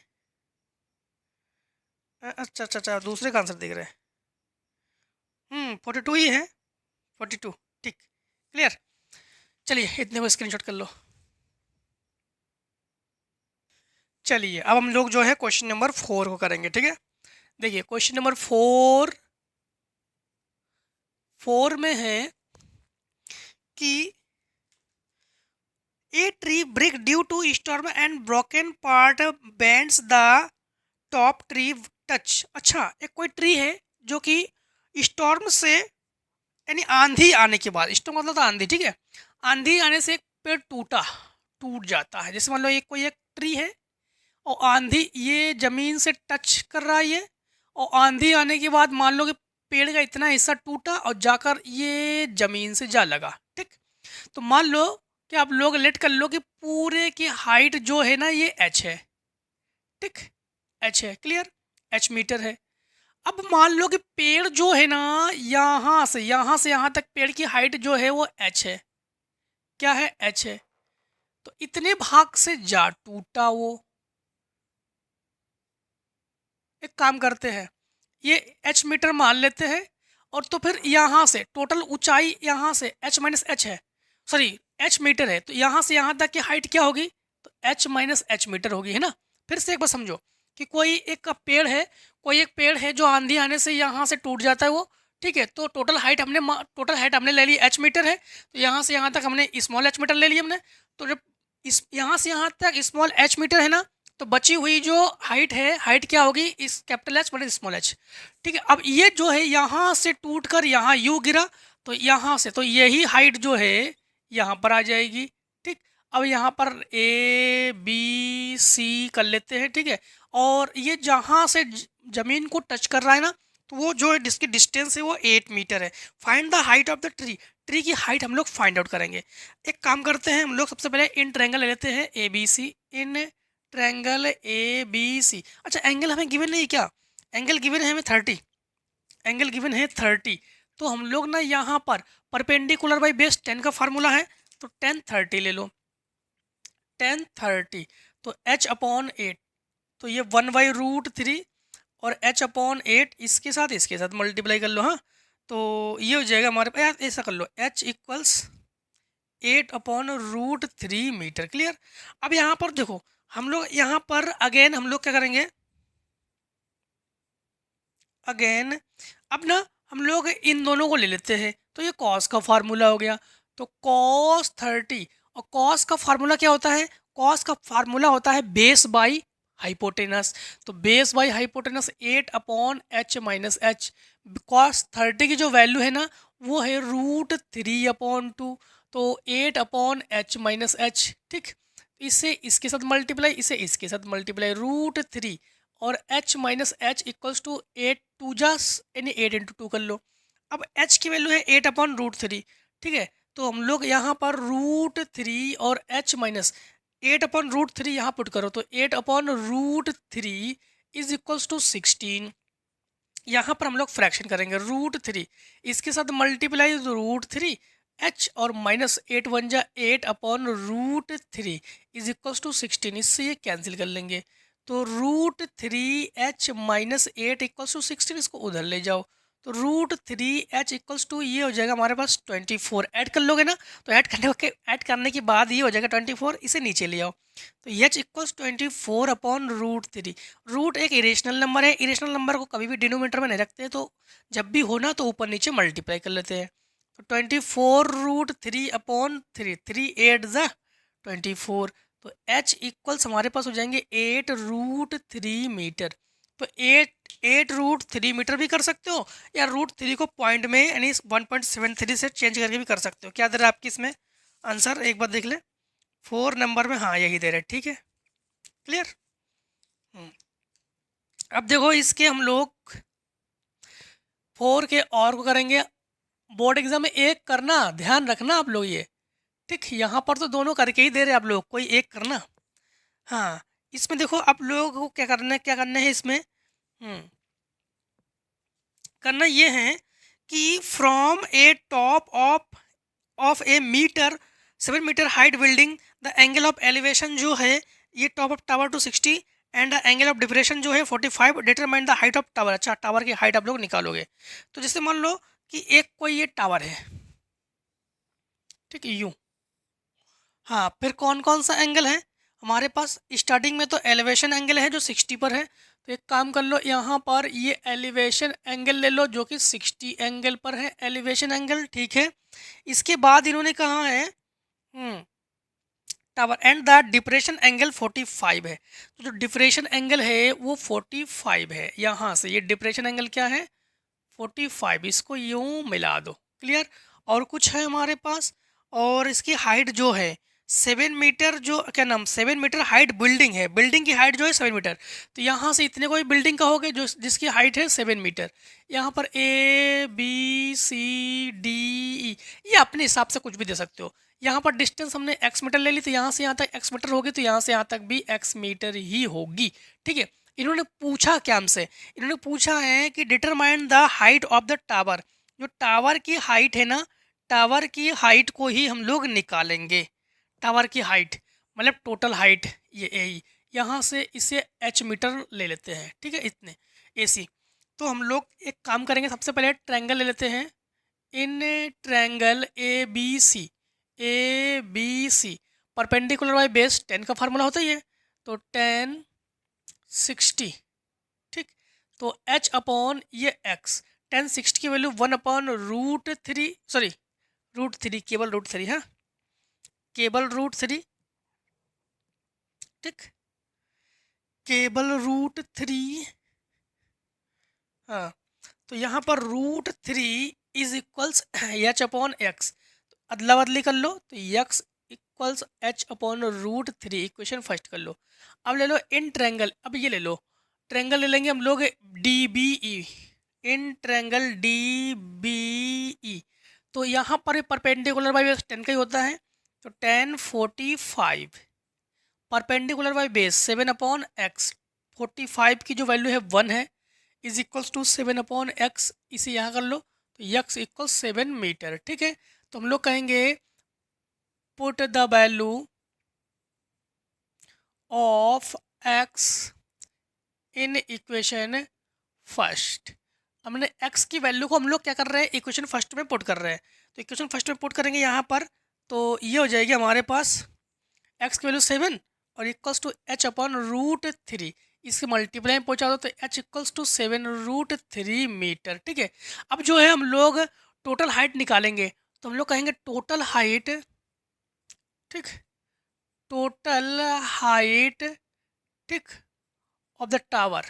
अच्छा अच्छा अच्छा, दूसरे का आंसर देख रहे हैं। 42 ही है, 42। ठीक, क्लियर। चलिए इतने को स्क्रीनशॉट कर लो। चलिए अब हम लोग जो है क्वेश्चन नंबर 4 को करेंगे। ठीक है, देखिए क्वेश्चन नंबर 4 में है कि a tree break due to storm and broken part bends the top tree touch. अच्छा, एक कोई ट्री है जो कि स्टॉर्म से यानी आंधी आने के बाद, स्टॉर्म मतलब तो आंधी, ठीक है, आंधी आने से एक पेड़ टूट जाता है। जैसे मान लो एक कोई एक ट्री है और आंधी ये ज़मीन से टच कर रहा है ये, और आंधी आने के बाद मान लो कि पेड़ का इतना हिस्सा टूटा और जाकर ये ज़मीन से जा लगा। ठीक, तो मान लो कि आप लोग लेट कर लो कि पूरे की हाइट जो है ना ये h है। ठीक, h है, क्लियर, h मीटर है। अब मान लो कि पेड़ जो है ना यहाँ से यहाँ तक पेड़ की हाइट जो है वो h है। क्या है, h है। तो इतने भाग से जा टूटा वो। एक काम करते हैं, ये h मीटर मान लेते हैं, और तो फिर यहाँ से टोटल ऊंचाई यहाँ से h माइनस एच है, सॉरी h मीटर है, तो यहाँ से यहाँ तक की हाइट क्या होगी, तो h माइनस एच मीटर होगी, है ना। फिर से एक बार समझो कि कोई एक पेड़ है, कोई एक पेड़ है जो आंधी आने से यहाँ से टूट जाता है वो। ठीक है, तो टोटल हाइट हमने ले ली h मीटर है, तो यहाँ से यहाँ तक हमने स्मॉल h मीटर ले लिया हमने। तो जब इस यहाँ से यहाँ तक स्मॉल h मीटर है ना, तो बची हुई जो हाइट है, हाइट क्या होगी, इस capital H minus small H. ठीक है, अब ये जो है यहाँ से टूट कर यहाँ यू गिरा, तो यहाँ से तो यही हाइट जो है यहाँ पर आ जाएगी। ठीक, अब यहाँ पर ए बी सी कर लेते हैं। ठीक है, और ये जहाँ से ज़मीन को टच कर रहा है ना, तो वो जो है जिसकी डिस्टेंस है वो 8 मीटर है। Find the height of the tree, tree की हाइट हम लोग फाइंड आउट करेंगे। एक काम करते हैं, हम लोग सबसे पहले इन ट्रायंगल ले लेते हैं A B C, in triangle A B C. अच्छा, एंगल हमें गिवन नहीं, क्या एंगल गिवन है हमें 30, एंगल गिवन है 30। तो हम लोग ना यहाँ पर परपेंडिकुलर बाई बेस 10 का फार्मूला है, तो 10 30 ले लो, 10 30, तो h अपॉन 8, तो ये 1/√3 और h अपॉन 8 इसके साथ मल्टीप्लाई कर लो। हाँ, तो ये हो जाएगा हमारे पास, ऐसा कर लो, h इक्वल्स 8/√3 मीटर। क्लियर। अब यहाँ पर देखो, हम लोग यहाँ पर अगेन हम लोग क्या करेंगे, अगेन अब ना हम लोग इन दोनों को ले लेते हैं, तो ये कॉस का फार्मूला हो गया, तो cos 30, और कॉस का फार्मूला क्या होता है, कॉस का फार्मूला होता है बेस बाई हाइपोटेनस, तो base by hypotenuse 8/h minus H. Cos 30 की जो वैल्यू है ना वो है √3/2, तो 8/h माइनस एच। ठीक, इससे इसके साथ मल्टीप्लाई, इसे इसके साथ मल्टीप्लाई, √3 और h minus h equals to 8 2 यानी 8 इंटू 2 कर लो। अब h की वैल्यू है 8/√3। ठीक है, तो हम लोग यहाँ पर √3 और h माइनस 8/√3 यहाँ पुट करो, तो 8/√3 इज इक्वल्स टू 16। यहाँ पर हम लोग फ्रैक्शन करेंगे, √3 इसके साथ मल्टीप्लाई √3 h और माइनस 8 1 जा 8/√3 इज इक्वल्स टू 16, इससे ये कैंसिल कर लेंगे, तो √3h माइनस 8 इक्वल्स टू 16, इसको उधर ले जाओ, तो √3h इक्वल्स टू ये हो जाएगा हमारे पास 24। ऐड कर लोगे ना, तो ऐड करने के बाद ये हो जाएगा 24, इसे नीचे ले आओ, तो h इक्वल्स 24/√3। रूट एक इरेशनल नंबर है, इरेशनल नंबर को कभी भी डिनोमिनेटर में नहीं रखते, तो जब भी होना तो ऊपर नीचे मल्टीप्लाई कर लेते हैं, तो 24√3/3, 3 8 ज़ा 24। तो h इक्वल्स हमारे पास हो जाएंगे 8√3 मीटर। तो 8√3 मीटर भी कर सकते हो, या √3 को पॉइंट में यानी 1.73 से चेंज करके भी कर सकते हो। क्या दे रहा है आपकी इसमें आंसर, एक बार देख ले। 4 नंबर में हाँ यही दे रहा है, ठीक है, क्लियर। अब देखो इसके हम लोग 4 के और को करेंगे। बोर्ड एग्जाम में एक करना, ध्यान रखना आप लोग ये, ठीक। यहाँ पर तो दोनों करके ही दे रहे हैं आप लोग, कोई एक करना। हाँ, इसमें देखो आप लोगों को क्या करना है इसमें, करना ये है कि from a top of a metre 7 metre height building the angle of elevation जो है ये top of tower to 60 and the angle of depression जो है 45 determine the height of tower. अच्छा, टावर की हाइट आप लोग निकालोगे। तो जैसे मान लो कि एक कोई ये टावर है, ठीक है, यूं। हाँ, फिर कौन कौन सा एंगल है हमारे पास, स्टार्टिंग में तो एलिवेशन एंगल है जो 60 पर है। तो एक काम कर लो, यहाँ पर ये एलिवेशन एंगल ले लो जो कि 60 एंगल पर है, एलिवेशन एंगल, ठीक है। इसके बाद इन्होंने कहा है tower and the depression angle 45 है। तो जो डिप्रेशन एंगल है वो 45 है। यहाँ से ये डिप्रेशन एंगल क्या है, 45। इसको यूं मिला दो, क्लियर। और कुछ है हमारे पास, और इसकी हाइट जो है 7 मीटर, जो क्या नाम 7 मीटर हाइट बिल्डिंग है, बिल्डिंग की हाइट जो है 7 मीटर। तो यहाँ से इतने कोई बिल्डिंग का हो गया जो जिसकी हाइट है 7 मीटर। यहाँ पर ABCDE ये अपने हिसाब से कुछ भी दे सकते हो। यहाँ पर डिस्टेंस हमने x मीटर ले ली, तो यहाँ से यहाँ तक x मीटर होगी, तो यहाँ से यहाँ तक भी x मीटर ही होगी, ठीक है। इन्होंने पूछा क्या हमसे, इन्होंने पूछा है कि determine the height of the tower. जो टावर की हाइट है ना, टावर की हाइट को ही हम लोग निकालेंगे। टावर की हाइट मतलब टोटल हाइट, ये ए, यहाँ से इसे h मीटर ले लेते हैं, ठीक है, इतने AC। तो हम लोग एक काम करेंगे, सबसे पहले ट्रायंगल ले लेते हैं। In triangle ABC perpendicular by base 10 का फार्मूला होता ही है, तो 10 60, ठीक। तो h अपॉन ये x, 10 60 की वैल्यू 1/√3, सॉरी √3, केवल √3, हाँ केवल √3, ठीक, केवल √3। हाँ, तो यहाँ पर √3 is equals h upon x। अदला बदली कर लो, तो x equals h upon √3, equation first कर लो। अब ले लो इन ट्रायंगल, अब ये ले लो ट्रायंगल, ले लेंगे हम लोग DBE, इन ट्रायंगल DBE। तो यहाँ पर परपेंडिकुलर बाय बेस 10 का ही होता है, तो 10 45 परपेंडिकुलर बाय बेस 7/x, 45 की जो वैल्यू है 1 है, इज इक्वल्स टू 7/x। इसे यहाँ कर लो, तो x इक्वल 7 मीटर, ठीक है। तो हम लोग कहेंगे put the value of x in equation first. हमने x की वैल्यू को हम लोग क्या कर रहे हैं, इक्वेशन फर्स्ट में पुट कर रहे हैं। तो इक्वेशन फर्स्ट में पुट करेंगे यहाँ पर, तो ये हो जाएगी हमारे पास x की वैल्यू 7 और इक्वल्स टू h अपॉन √3। इसके मल्टीप्लाई में पहुँचा दो, तो h इक्वल्स टू 7√3 मीटर, ठीक है। अब जो है हम लोग टोटल हाइट निकालेंगे, तो हम लोग कहेंगे टोटल हाइट, ठीक, टोटल हाइट, ठीक, ऑफ द टावर।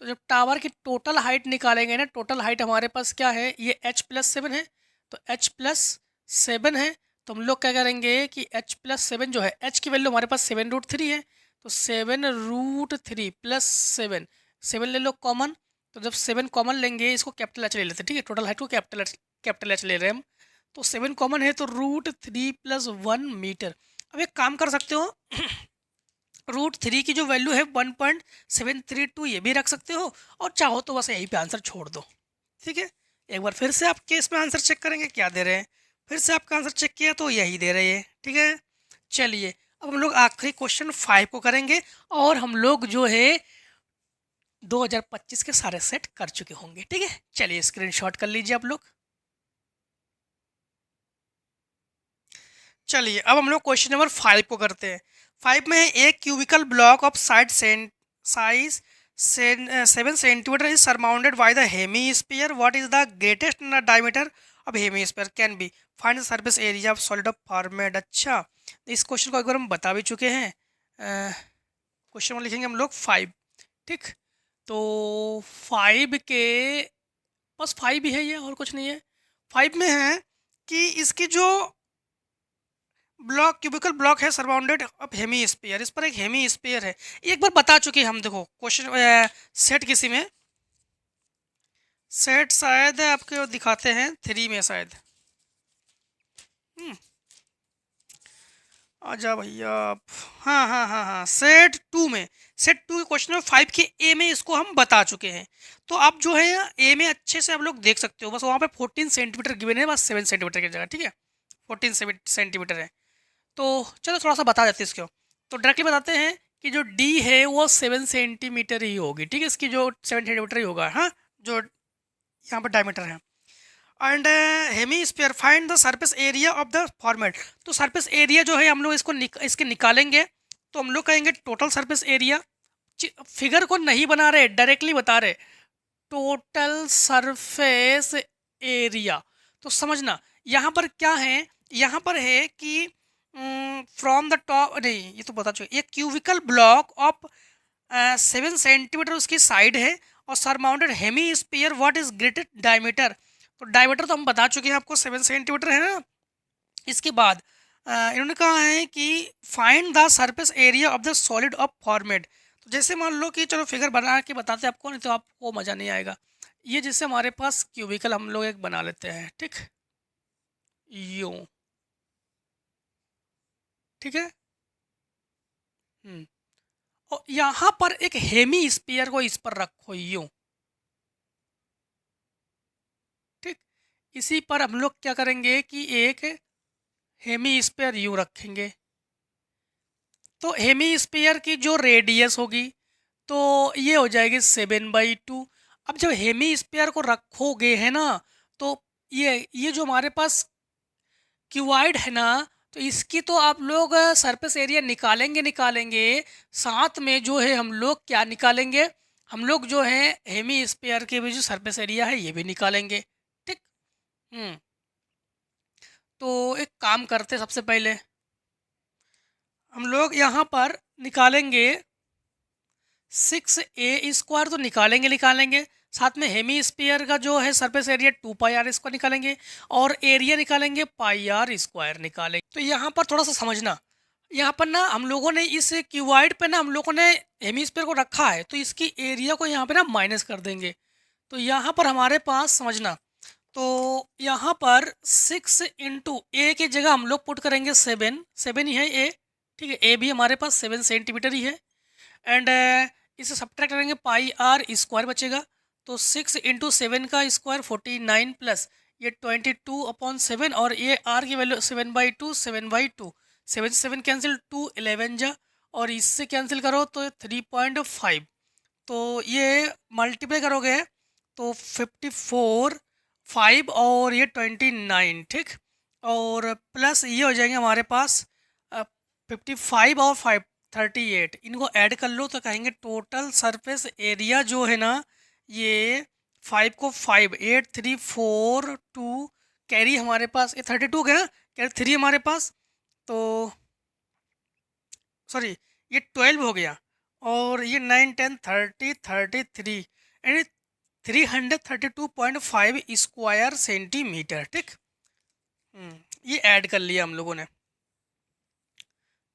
तो जब टावर की टोटल हाइट निकालेंगे ना, टोटल हाइट हमारे पास क्या है, ये h+7 है, तो h+7 है। तो हम लोग क्या करेंगे कि h+7 जो है, h की वैल्यू हमारे पास 7√3 है, तो 7√3 + 7, 7 ले लो कॉमन। तो जब 7 कॉमन लेंगे, इसको कैपिटल H ले लेते हैं, ठीक है, टोटल हाइट को कैपिटल H ले रहे हैं हम। तो 7 कॉमन है, तो √3 + 1 मीटर। अब एक काम कर सकते हो, √3 की जो वैल्यू है 1.732 ये भी रख सकते हो, और चाहो तो बस यहीं पे आंसर छोड़ दो, ठीक है। एक बार फिर से आपके इसमें आंसर चेक करेंगे क्या दे रहे हैं। फिर से आपका आंसर चेक किया तो यही दे रहे हैं, ठीक है। चलिए अब हम लोग आखिरी क्वेश्चन 5 को करेंगे, और हम लोग जो है 2025 के सारे सेट कर चुके होंगे, ठीक है। चलिए स्क्रीनशॉट कर लीजिए आप लोग। चलिए अब हम लोग क्वेश्चन नंबर 5 को करते हैं। 5 में है एक cubicle block of size 7 centimetre is surmounted by the hemisphere. What is the greatest diameter of hemisphere can be, find the surface area of solid of formed. अच्छा, इस क्वेश्चन को एक बार हम बता भी चुके हैं। क्वेश्चन में लिखेंगे हम लोग 5। ठीक, तो 5 के बस 5 ही है ये, और कुछ नहीं है। 5 में है कि इसकी जो ब्लॉक क्यूबिकल ब्लॉक है सराउंडेड अब हेमी स्फीयर, इस पर एक हेमी स्फीयर है। एक बार बता चुके हम, देखो क्वेश्चन सेट किसी में, सेट शायद आपके दिखाते हैं 3 में शायद। आजा भैया आप। हाँ हाँ हाँ हाँ, सेट 2 में, सेट 2 के क्वेश्चन में 5 के ए में इसको हम बता चुके हैं। तो आप जो है ए में अच्छे से आप लोग देख सकते हो, बस वहाँ पे 14 सेंटीमीटर गिवन है, बस 7 सेंटीमीटर की जगह। ठीक है, 14 सेंटीमीटर है। तो चलो थोड़ा सा बता देते हैं इसको। तो डायरेक्टली बताते हैं कि जो डी है वो 7 सेंटीमीटर ही होगी। ठीक है, इसकी जो 7 सेंटीमीटर ही होगा। हाँ, जो यहाँ पर डायमीटर है। And hemisphere find the surface area of the format. तो सरफेस एरिया जो है हम लोग इसको इसके निकालेंगे, तो हम लोग कहेंगे टोटल सरफेस एरिया। फिगर को नहीं बना रहे, डायरेक्टली बता रहे, टोटल सरफेस एरिया। तो समझना यहाँ पर क्या है, यहाँ पर है कि फ्रॉम द टॉप, नहीं ये तो बता चुके, ये क्यूबिकल ब्लॉक ऑफ 7 सेंटीमीटर उसकी साइड है और surmounted hemisphere what is greatest diameter. तो डायमीटर तो हम बता चुके हैं आपको, 7 सेंटीमीटर है ना। इसके बाद इन्होंने कहा है कि find the surface area of the solid of format. तो जैसे मान लो कि चलो फिगर बना के बताते हैं आपको, नहीं तो आपको मज़ा नहीं आएगा। ये जैसे हमारे पास क्यूबिकल हम लोग एक बना लेते हैं। ठीक, यूं। ठीक है, और यहाँ पर एक हेमी स्पीयर को इस पर रखो यूं। ठीक, इसी पर हम लोग क्या करेंगे कि एक हेमी स्पीयर यूं रखेंगे। तो हेमी स्पीयर की जो रेडियस होगी तो ये हो जाएगी 7/2। अब जब हेमी स्पीयर को रखोगे है ना, तो ये जो हमारे पास क्यूबाइड है ना, तो इसकी तो आप लोग सरफेस एरिया निकालेंगे, साथ में जो है हम लोग क्या निकालेंगे, हम लोग जो है हेमी स्फीयर के भी जो सरफेस एरिया है ये भी निकालेंगे। ठीक, तो एक काम करते, सबसे पहले हम लोग यहाँ पर निकालेंगे 6a² तो निकालेंगे, साथ में हेमी स्फीयर का जो है सरफेस एरिया 2πr² निकालेंगे, और एरिया निकालेंगे πr² निकालेंगे। तो यहाँ पर थोड़ा सा समझना, यहाँ पर ना हम लोगों ने इस क्यूबॉइड पे ना हम लोगों ने हेमी स्फीयर को रखा है, तो इसकी एरिया को यहाँ पे ना माइनस कर देंगे। तो यहाँ पर हमारे पास समझना, तो यहाँ पर 6 इंटू ए की जगह हम लोग पुट करेंगे 7 ही है ए। ठीक है, ए भी हमारे पास 7 सेंटीमीटर ही है। एंड इसे सब्ट्रैक्ट करेंगे πr² बचेगा। तो 6 इंटू 7 का स्क्वायर 49 प्लस ये 22/7, और ये r की वैल्यू 7/2, 7/2, 7 से 7 कैंसिल, 2 11 जा, और इससे कैंसिल करो तो 3.5। तो ये मल्टीप्लाई करोगे तो 54, 5 और ये 29। ठीक, और प्लस ये हो जाएंगे हमारे पास 55 और 5 38। इनको ऐड कर लो तो कहेंगे टोटल सरफेस एरिया जो है ना, ये 5 को 5 8 3 4 2 कैरी हमारे पास, ये 32 गया, कैरी 3 हमारे पास, तो सॉरी ये 12 हो गया, और ये 9 10 30 33 यानी 332.5 स्क्वायर सेंटीमीटर। ठीक, ये ऐड कर लिया हम लोगों ने।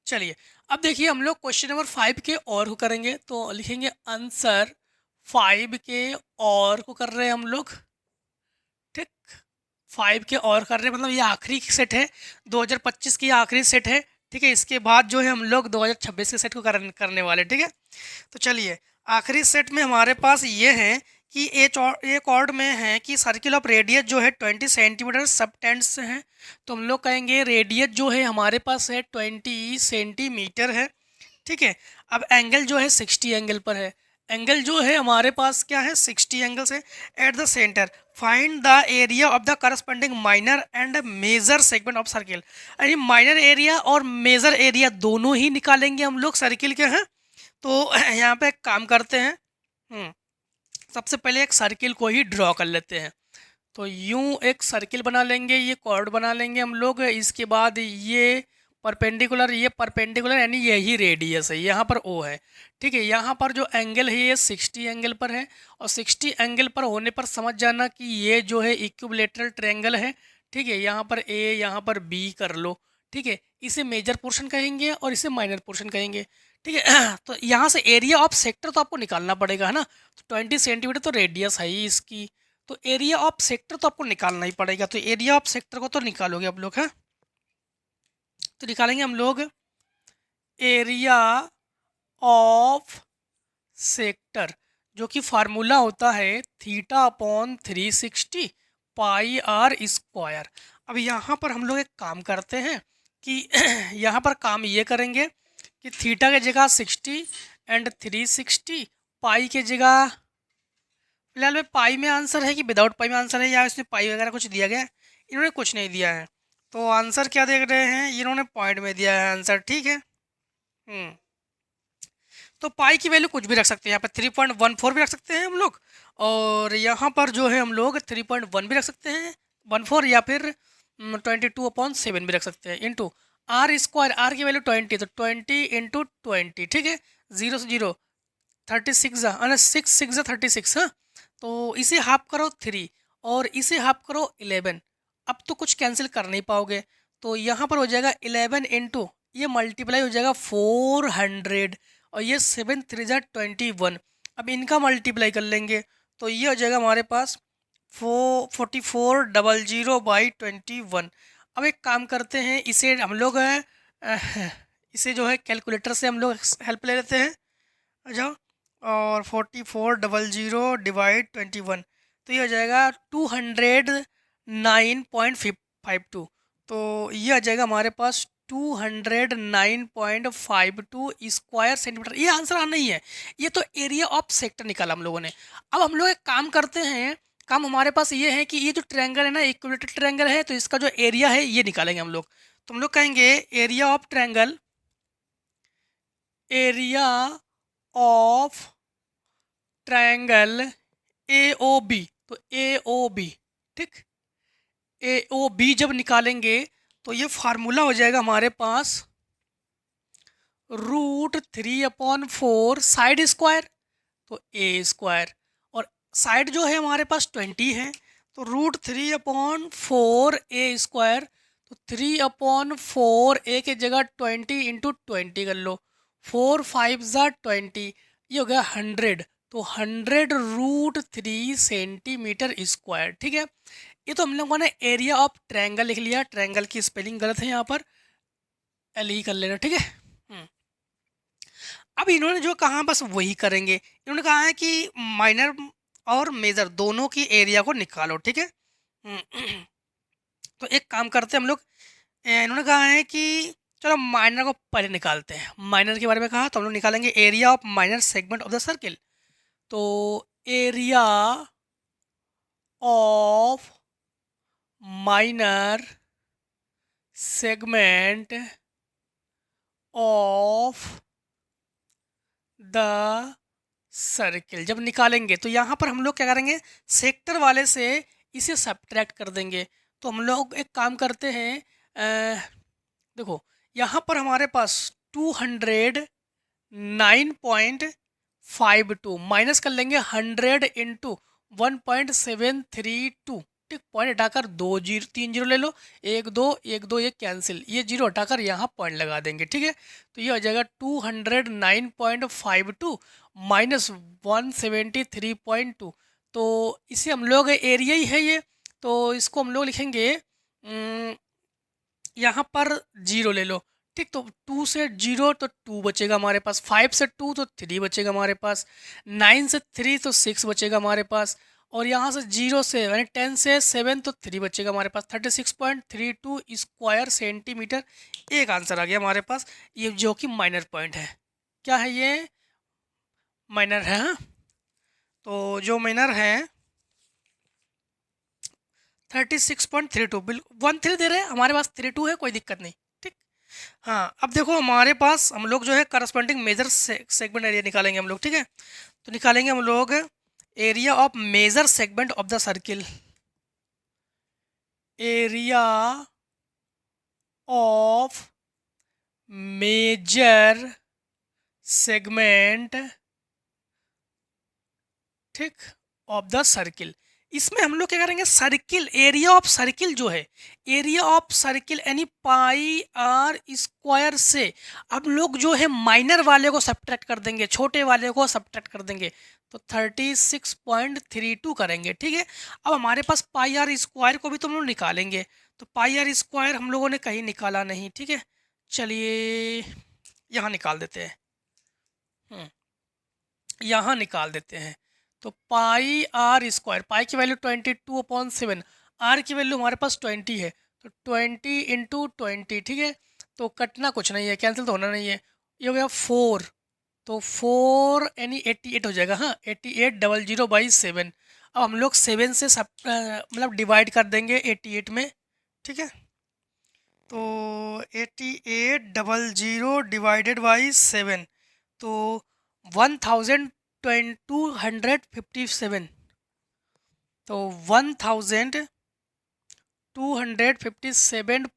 चलिए अब देखिए हम लोग क्वेश्चन नंबर 5 के और को करेंगे, तो लिखेंगे आंसर 5 के और को कर रहे हैं हम लोग। ठीक, 5 के और कर रहे हैं, मतलब ये आखिरी सेट है, 2025 की आखिरी सेट है। ठीक है, इसके बाद जो है हम लोग 2026 के सेट को करने वाले। ठीक है, तो चलिए आखिरी सेट में हमारे पास ये है कि ए कॉर्ड में है कि सर्किल ऑफ रेडियस जो है 20 सेंटीमीटर सबटेंस से है। तो हम लोग कहेंगे रेडियस जो है हमारे पास है 20 सेंटीमीटर है। ठीक है, अब एंगल जो है 60 एंगल पर है, एंगल जो है हमारे पास क्या है 60 एंगल से। At the centre find the area of the corresponding minor and major segment of circle. यानी माइनर एरिया और मेजर एरिया दोनों ही निकालेंगे हम लोग सर्किल के हैं। तो यहाँ पे एक काम करते हैं, सबसे पहले एक सर्किल को ही ड्रॉ कर लेते हैं। तो यूं एक सर्किल बना लेंगे, ये कॉर्ड बना लेंगे हम लोग। इसके बाद ये परपेंडिकुलर, ये परपेंडिकुलर यानी यही रेडियस है, यहाँ पर ओ है, ठीक है। यहाँ पर जो एंगल है ये 60 एंगल पर है, और 60 एंगल पर होने पर समझ जाना कि ये जो है इक्विलेटरल ट्रायंगल है, ठीक है। यहाँ पर ए, यहाँ पर बी कर लो, ठीक है। इसे मेजर पोर्शन कहेंगे और इसे माइनर पोर्शन कहेंगे, ठीक है। तो यहाँ से एरिया ऑफ सेक्टर तो आपको निकालना पड़ेगा, है ना। तो 20 सेंटीमीटर तो रेडियस है ही इसकी, तो एरिया ऑफ सेक्टर तो आपको निकालना ही पड़ेगा। तो एरिया ऑफ सेक्टर को तो निकालोगे आप लोग, हैं। तो निकालेंगे हम लोग एरिया ऑफ सेक्टर, जो कि फार्मूला होता है theta upon 360 pi r square. अब यहाँ पर हम लोग एक काम करते हैं कि यहाँ पर काम ये करेंगे कि थीटा की जगह 60 एंड 360, पाई के जगह, फिलहाल में पाई में आंसर है कि विदाउट पाई में आंसर है, या इसमें पाई वगैरह कुछ दिया गया है? इन्होंने कुछ नहीं दिया है, तो आंसर क्या देख रहे हैं, इन्होंने पॉइंट में दिया है आंसर, ठीक है। तो पाई की वैल्यू कुछ भी रख सकते हैं, यहाँ पर 3.14 भी रख सकते हैं हम लोग, और यहाँ पर जो है हम लोग 3.1 भी रख सकते हैं, 14, या फिर 22/7 भी रख सकते हैं, इंटू आर स्क्वायर, आर की वैल्यू 20, तो 20 इंटू 20, ठीक है। 0 से 0, 36 6 6 36, हाँ। तो इसे हाफ करो 3 और इसे हाफ करो 11, अब तो कुछ कैंसिल कर नहीं पाओगे, तो यहाँ पर हो जाएगा 11 इंटू, ये मल्टीप्लाई हो जाएगा 400, और ये 7 3 21। अब इनका मल्टीप्लाई कर लेंगे तो ये हो जाएगा हमारे पास 4400/21। अब एक काम करते हैं, इसे हम लोग इसे जो है कैलकुलेटर से हम लोग हेल्प ले लेते हैं, आ जाओ। और 4400/21, तो ये हो जाएगा 209.52, तो ये आ जाएगा हमारे पास 209.52 स्क्वायर सेंटीमीटर। ये आंसर आना ही है, ये तो एरिया ऑफ सेक्टर निकाला हम लोगों ने। अब हम लोग एक काम करते हैं, काम हमारे पास ये है कि ये जो ट्रायंगल है ना, इक्विलेटरल ट्रायंगल है, तो इसका जो एरिया है ये निकालेंगे हम लोग। तो हम लोग कहेंगे area of triangle, area of triangle AOB, तो AOB, ठीक। AOB जब निकालेंगे तो ये फार्मूला हो जाएगा हमारे पास √3/4 साइड स्क्वायर, तो A स्क्वायर, और साइड जो है हमारे पास 20 है, तो √3/4 A स्क्वायर, तो 3/4 A की जगह 20 इंटू 20 कर लो, 4 5 20, ये हो गया 100, तो 100√3 सेंटीमीटर स्क्वायर, ठीक है। ये तो हम लोगों ने एरिया ऑफ ट्रायंगल लिख लिया, ट्रायंगल की स्पेलिंग गलत है यहाँ पर, एल ही कर लेना, ठीक है। अब इन्होंने जो कहा बस वही करेंगे, इन्होंने कहा है कि माइनर और मेजर दोनों की एरिया को निकालो, ठीक है। तो एक काम करते हैं हम लोग, इन्होंने कहा है कि चलो माइनर को पहले निकालते हैं, माइनर के बारे में कहा, तो हम लोग निकालेंगे area of minor segment of the circle. तो area of minor segment of the circle जब निकालेंगे तो यहाँ पर हम लोग क्या करेंगे, सेक्टर वाले से इसे सब्ट्रैक्ट कर देंगे। तो हम लोग एक काम करते हैं, देखो यहाँ पर हमारे पास 209.52 माइनस कर लेंगे 100 इंटू 1.732, ठीक। पॉइंट हटाकर 3 जीरो ले लो, 1 2 1 2, ये कैंसिल, ये जीरो हटाकर यहाँ पॉइंट लगा देंगे, ठीक है। तो ये हो जाएगा 209.52 माइनस 173.2, तो इसे हम लोग एरिया ही है ये, तो इसको हम लोग लिखेंगे यहाँ पर 0 ले लो, ठीक। तो 2 से 0 तो 2 बचेगा हमारे पास, 5 से 2 तो 3 बचेगा हमारे पास, 9 से 3 तो 6 बचेगा हमारे पास, और यहाँ से 0 से यानी 10 से 7 तो 3 बचेगा हमारे पास, 36.32 स्क्वायर सेंटीमीटर। एक आंसर आ गया हमारे पास, ये जो कि माइनर पॉइंट है। क्या है ये? माइनर है, हाँ। तो जो माइनर है 36.32, बिल्कुल 13 दे रहे हैं हमारे पास, 32 है, कोई दिक्कत नहीं, ठीक। हाँ, अब देखो हमारे पास हम लोग जो है करस्पॉन्डिंग मेजर सेगमेंट एरिया निकालेंगे हम लोग, ठीक है। तो निकालेंगे हम लोग area of major segment of the circle, area of major segment, ठीक, ऑफ द सर्किल। इसमें हम लोग क्या करेंगे, सर्किल, एरिया ऑफ सर्किल जो है, एरिया ऑफ सर्किल यानी पाई आर स्क्वायर से अब लोग जो है माइनर वाले को सब्ट्रैक्ट कर देंगे, छोटे वाले को सब्ट्रैक्ट कर देंगे, तो 36.32 करेंगे, ठीक है। अब हमारे पास पाई आर स्क्वायर को भी तो हम लोग निकालेंगे, तो पाई आर स्क्वायर हम लोगों ने कहीं निकाला नहीं, ठीक है। चलिए यहाँ निकाल देते हैं, यहाँ निकाल देते हैं। तो पाई आर स्क्वायर, पाई की वैल्यू 22/7, आर की वैल्यू हमारे पास 20 है, तो 20 इंटू 20, ठीक है। तो कटना कुछ नहीं है, कैंसिल तो होना नहीं है, ये हो गया 4, तो 4 यानी 88 हो जाएगा, हाँ 8800/7। अब हम लोग 7 से सब मतलब डिवाइड कर देंगे 88 में, ठीक है। तो 8800 डिवाइडेड बाई 7, तो 1257, तो 1257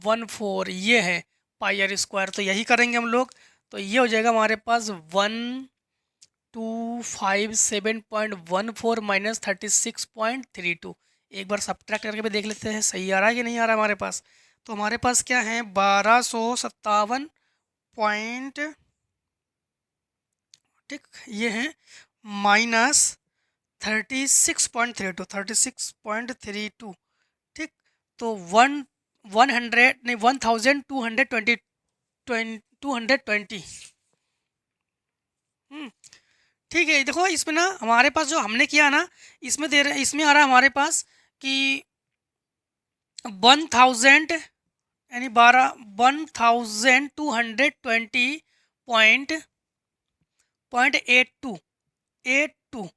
.14 ये है पाई आर स्क्वायर। तो यही करेंगे हम लोग, तो ये हो जाएगा हमारे पास 1257.14 माइनस 36.32। एक बार सब्ट्रैक्ट करके भी देख लेते हैं सही आ रहा है कि नहीं आ रहा है हमारे पास। तो हमारे पास क्या है, 1257 पॉइंट, ठीक, ये है माइनस 36.32, ठीक। तो 100 नहीं 1220, 220, ठीक है। देखो इसमें ना हमारे पास जो हमने किया ना, इसमें दे रहे, इसमें आ रहा है हमारे पास कि 1000 यानी 1220.82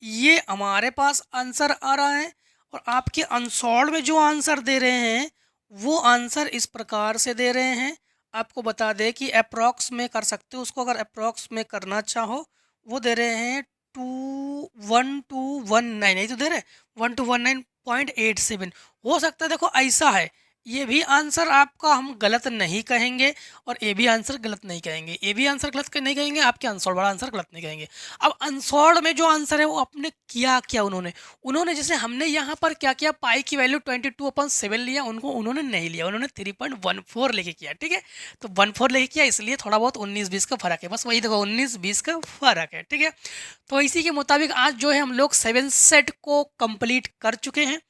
ये हमारे पास आंसर आ रहा है। और आपके अनसॉल्व में जो आंसर दे रहे हैं वो आंसर इस प्रकार से दे रहे हैं। आपको बता दें कि अप्रॉक्स में कर सकते हो उसको, अगर अप्रॉक्स में करना चाहो। वो दे रहे हैं 1219, नहीं तो दे रहे 1219.87। हो सकता है देखो ऐसा है, ये भी आंसर आपका हम गलत नहीं कहेंगे और ये भी आंसर गलत नहीं कहेंगे, ये भी आंसर गलत नहीं कहेंगे, आपके अनसॉल्व वाला आंसर गलत नहीं कहेंगे। अब अनसॉल्व में जो आंसर है वो अपने किया क्या, उन्होंने जैसे हमने यहाँ पर क्या किया, पाई की वैल्यू 22/7 लिया, उन्होंने नहीं लिया, उन्होंने 3.14 लेके किया, ठीक है। तो 14 लेके किया, इसलिए थोड़ा बहुत 19-20 का फर्क है, बस वही देखो 19-20 का फर्क है, ठीक है। तो इसी के मुताबिक आज जो है हम लोग 7 सेट को कंप्लीट कर चुके हैं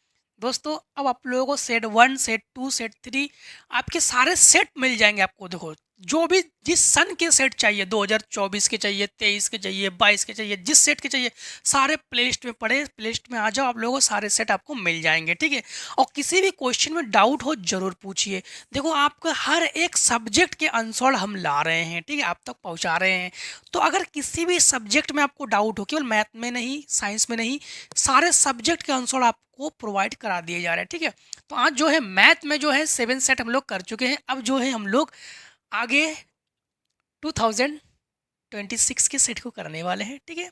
दोस्तों। अब आप लोगों को सेट 1, सेट 2, सेट 3 आपके सारे सेट मिल जाएंगे आपको। देखो जो भी जिस सन के सेट चाहिए, 2024 के चाहिए, 23 के चाहिए, 22 के चाहिए, जिस सेट के चाहिए सारे प्लेलिस्ट में पड़े, प्लेलिस्ट में आ जाओ, आप लोगों को सारे सेट आपको मिल जाएंगे, ठीक है। और किसी भी क्वेश्चन में डाउट हो जरूर पूछिए। देखो आपका हर एक सब्जेक्ट के आंसर हम ला रहे हैं, ठीक है, आप तक पहुंचा रहे हैं। तो अगर किसी भी सब्जेक्ट में आपको डाउट हो, केवल मैथ में नहीं, साइंस में नहीं, सारे सब्जेक्ट के आंसर आपको प्रोवाइड करा दिए जा रहे हैं, ठीक है। तो आज जो है मैथ में जो है 7 सेट हम लोग कर चुके हैं। अब जो है हम लोग आगे 2026 के सेट को करने वाले हैं, ठीक है।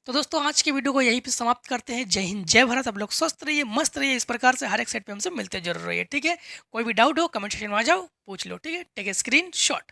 तो दोस्तों आज के वीडियो को यहीं पे समाप्त करते हैं। जय हिंद, जय भारत। आप लोग स्वस्थ रहिए, मस्त रहिए, इस प्रकार से हर एक सेट पे हमसे मिलते जरूर रहिए, ठीक है। कोई भी डाउट हो कमेंट सेक्शन में आ जाओ, पूछ लो, ठीक है। Take a screen shot.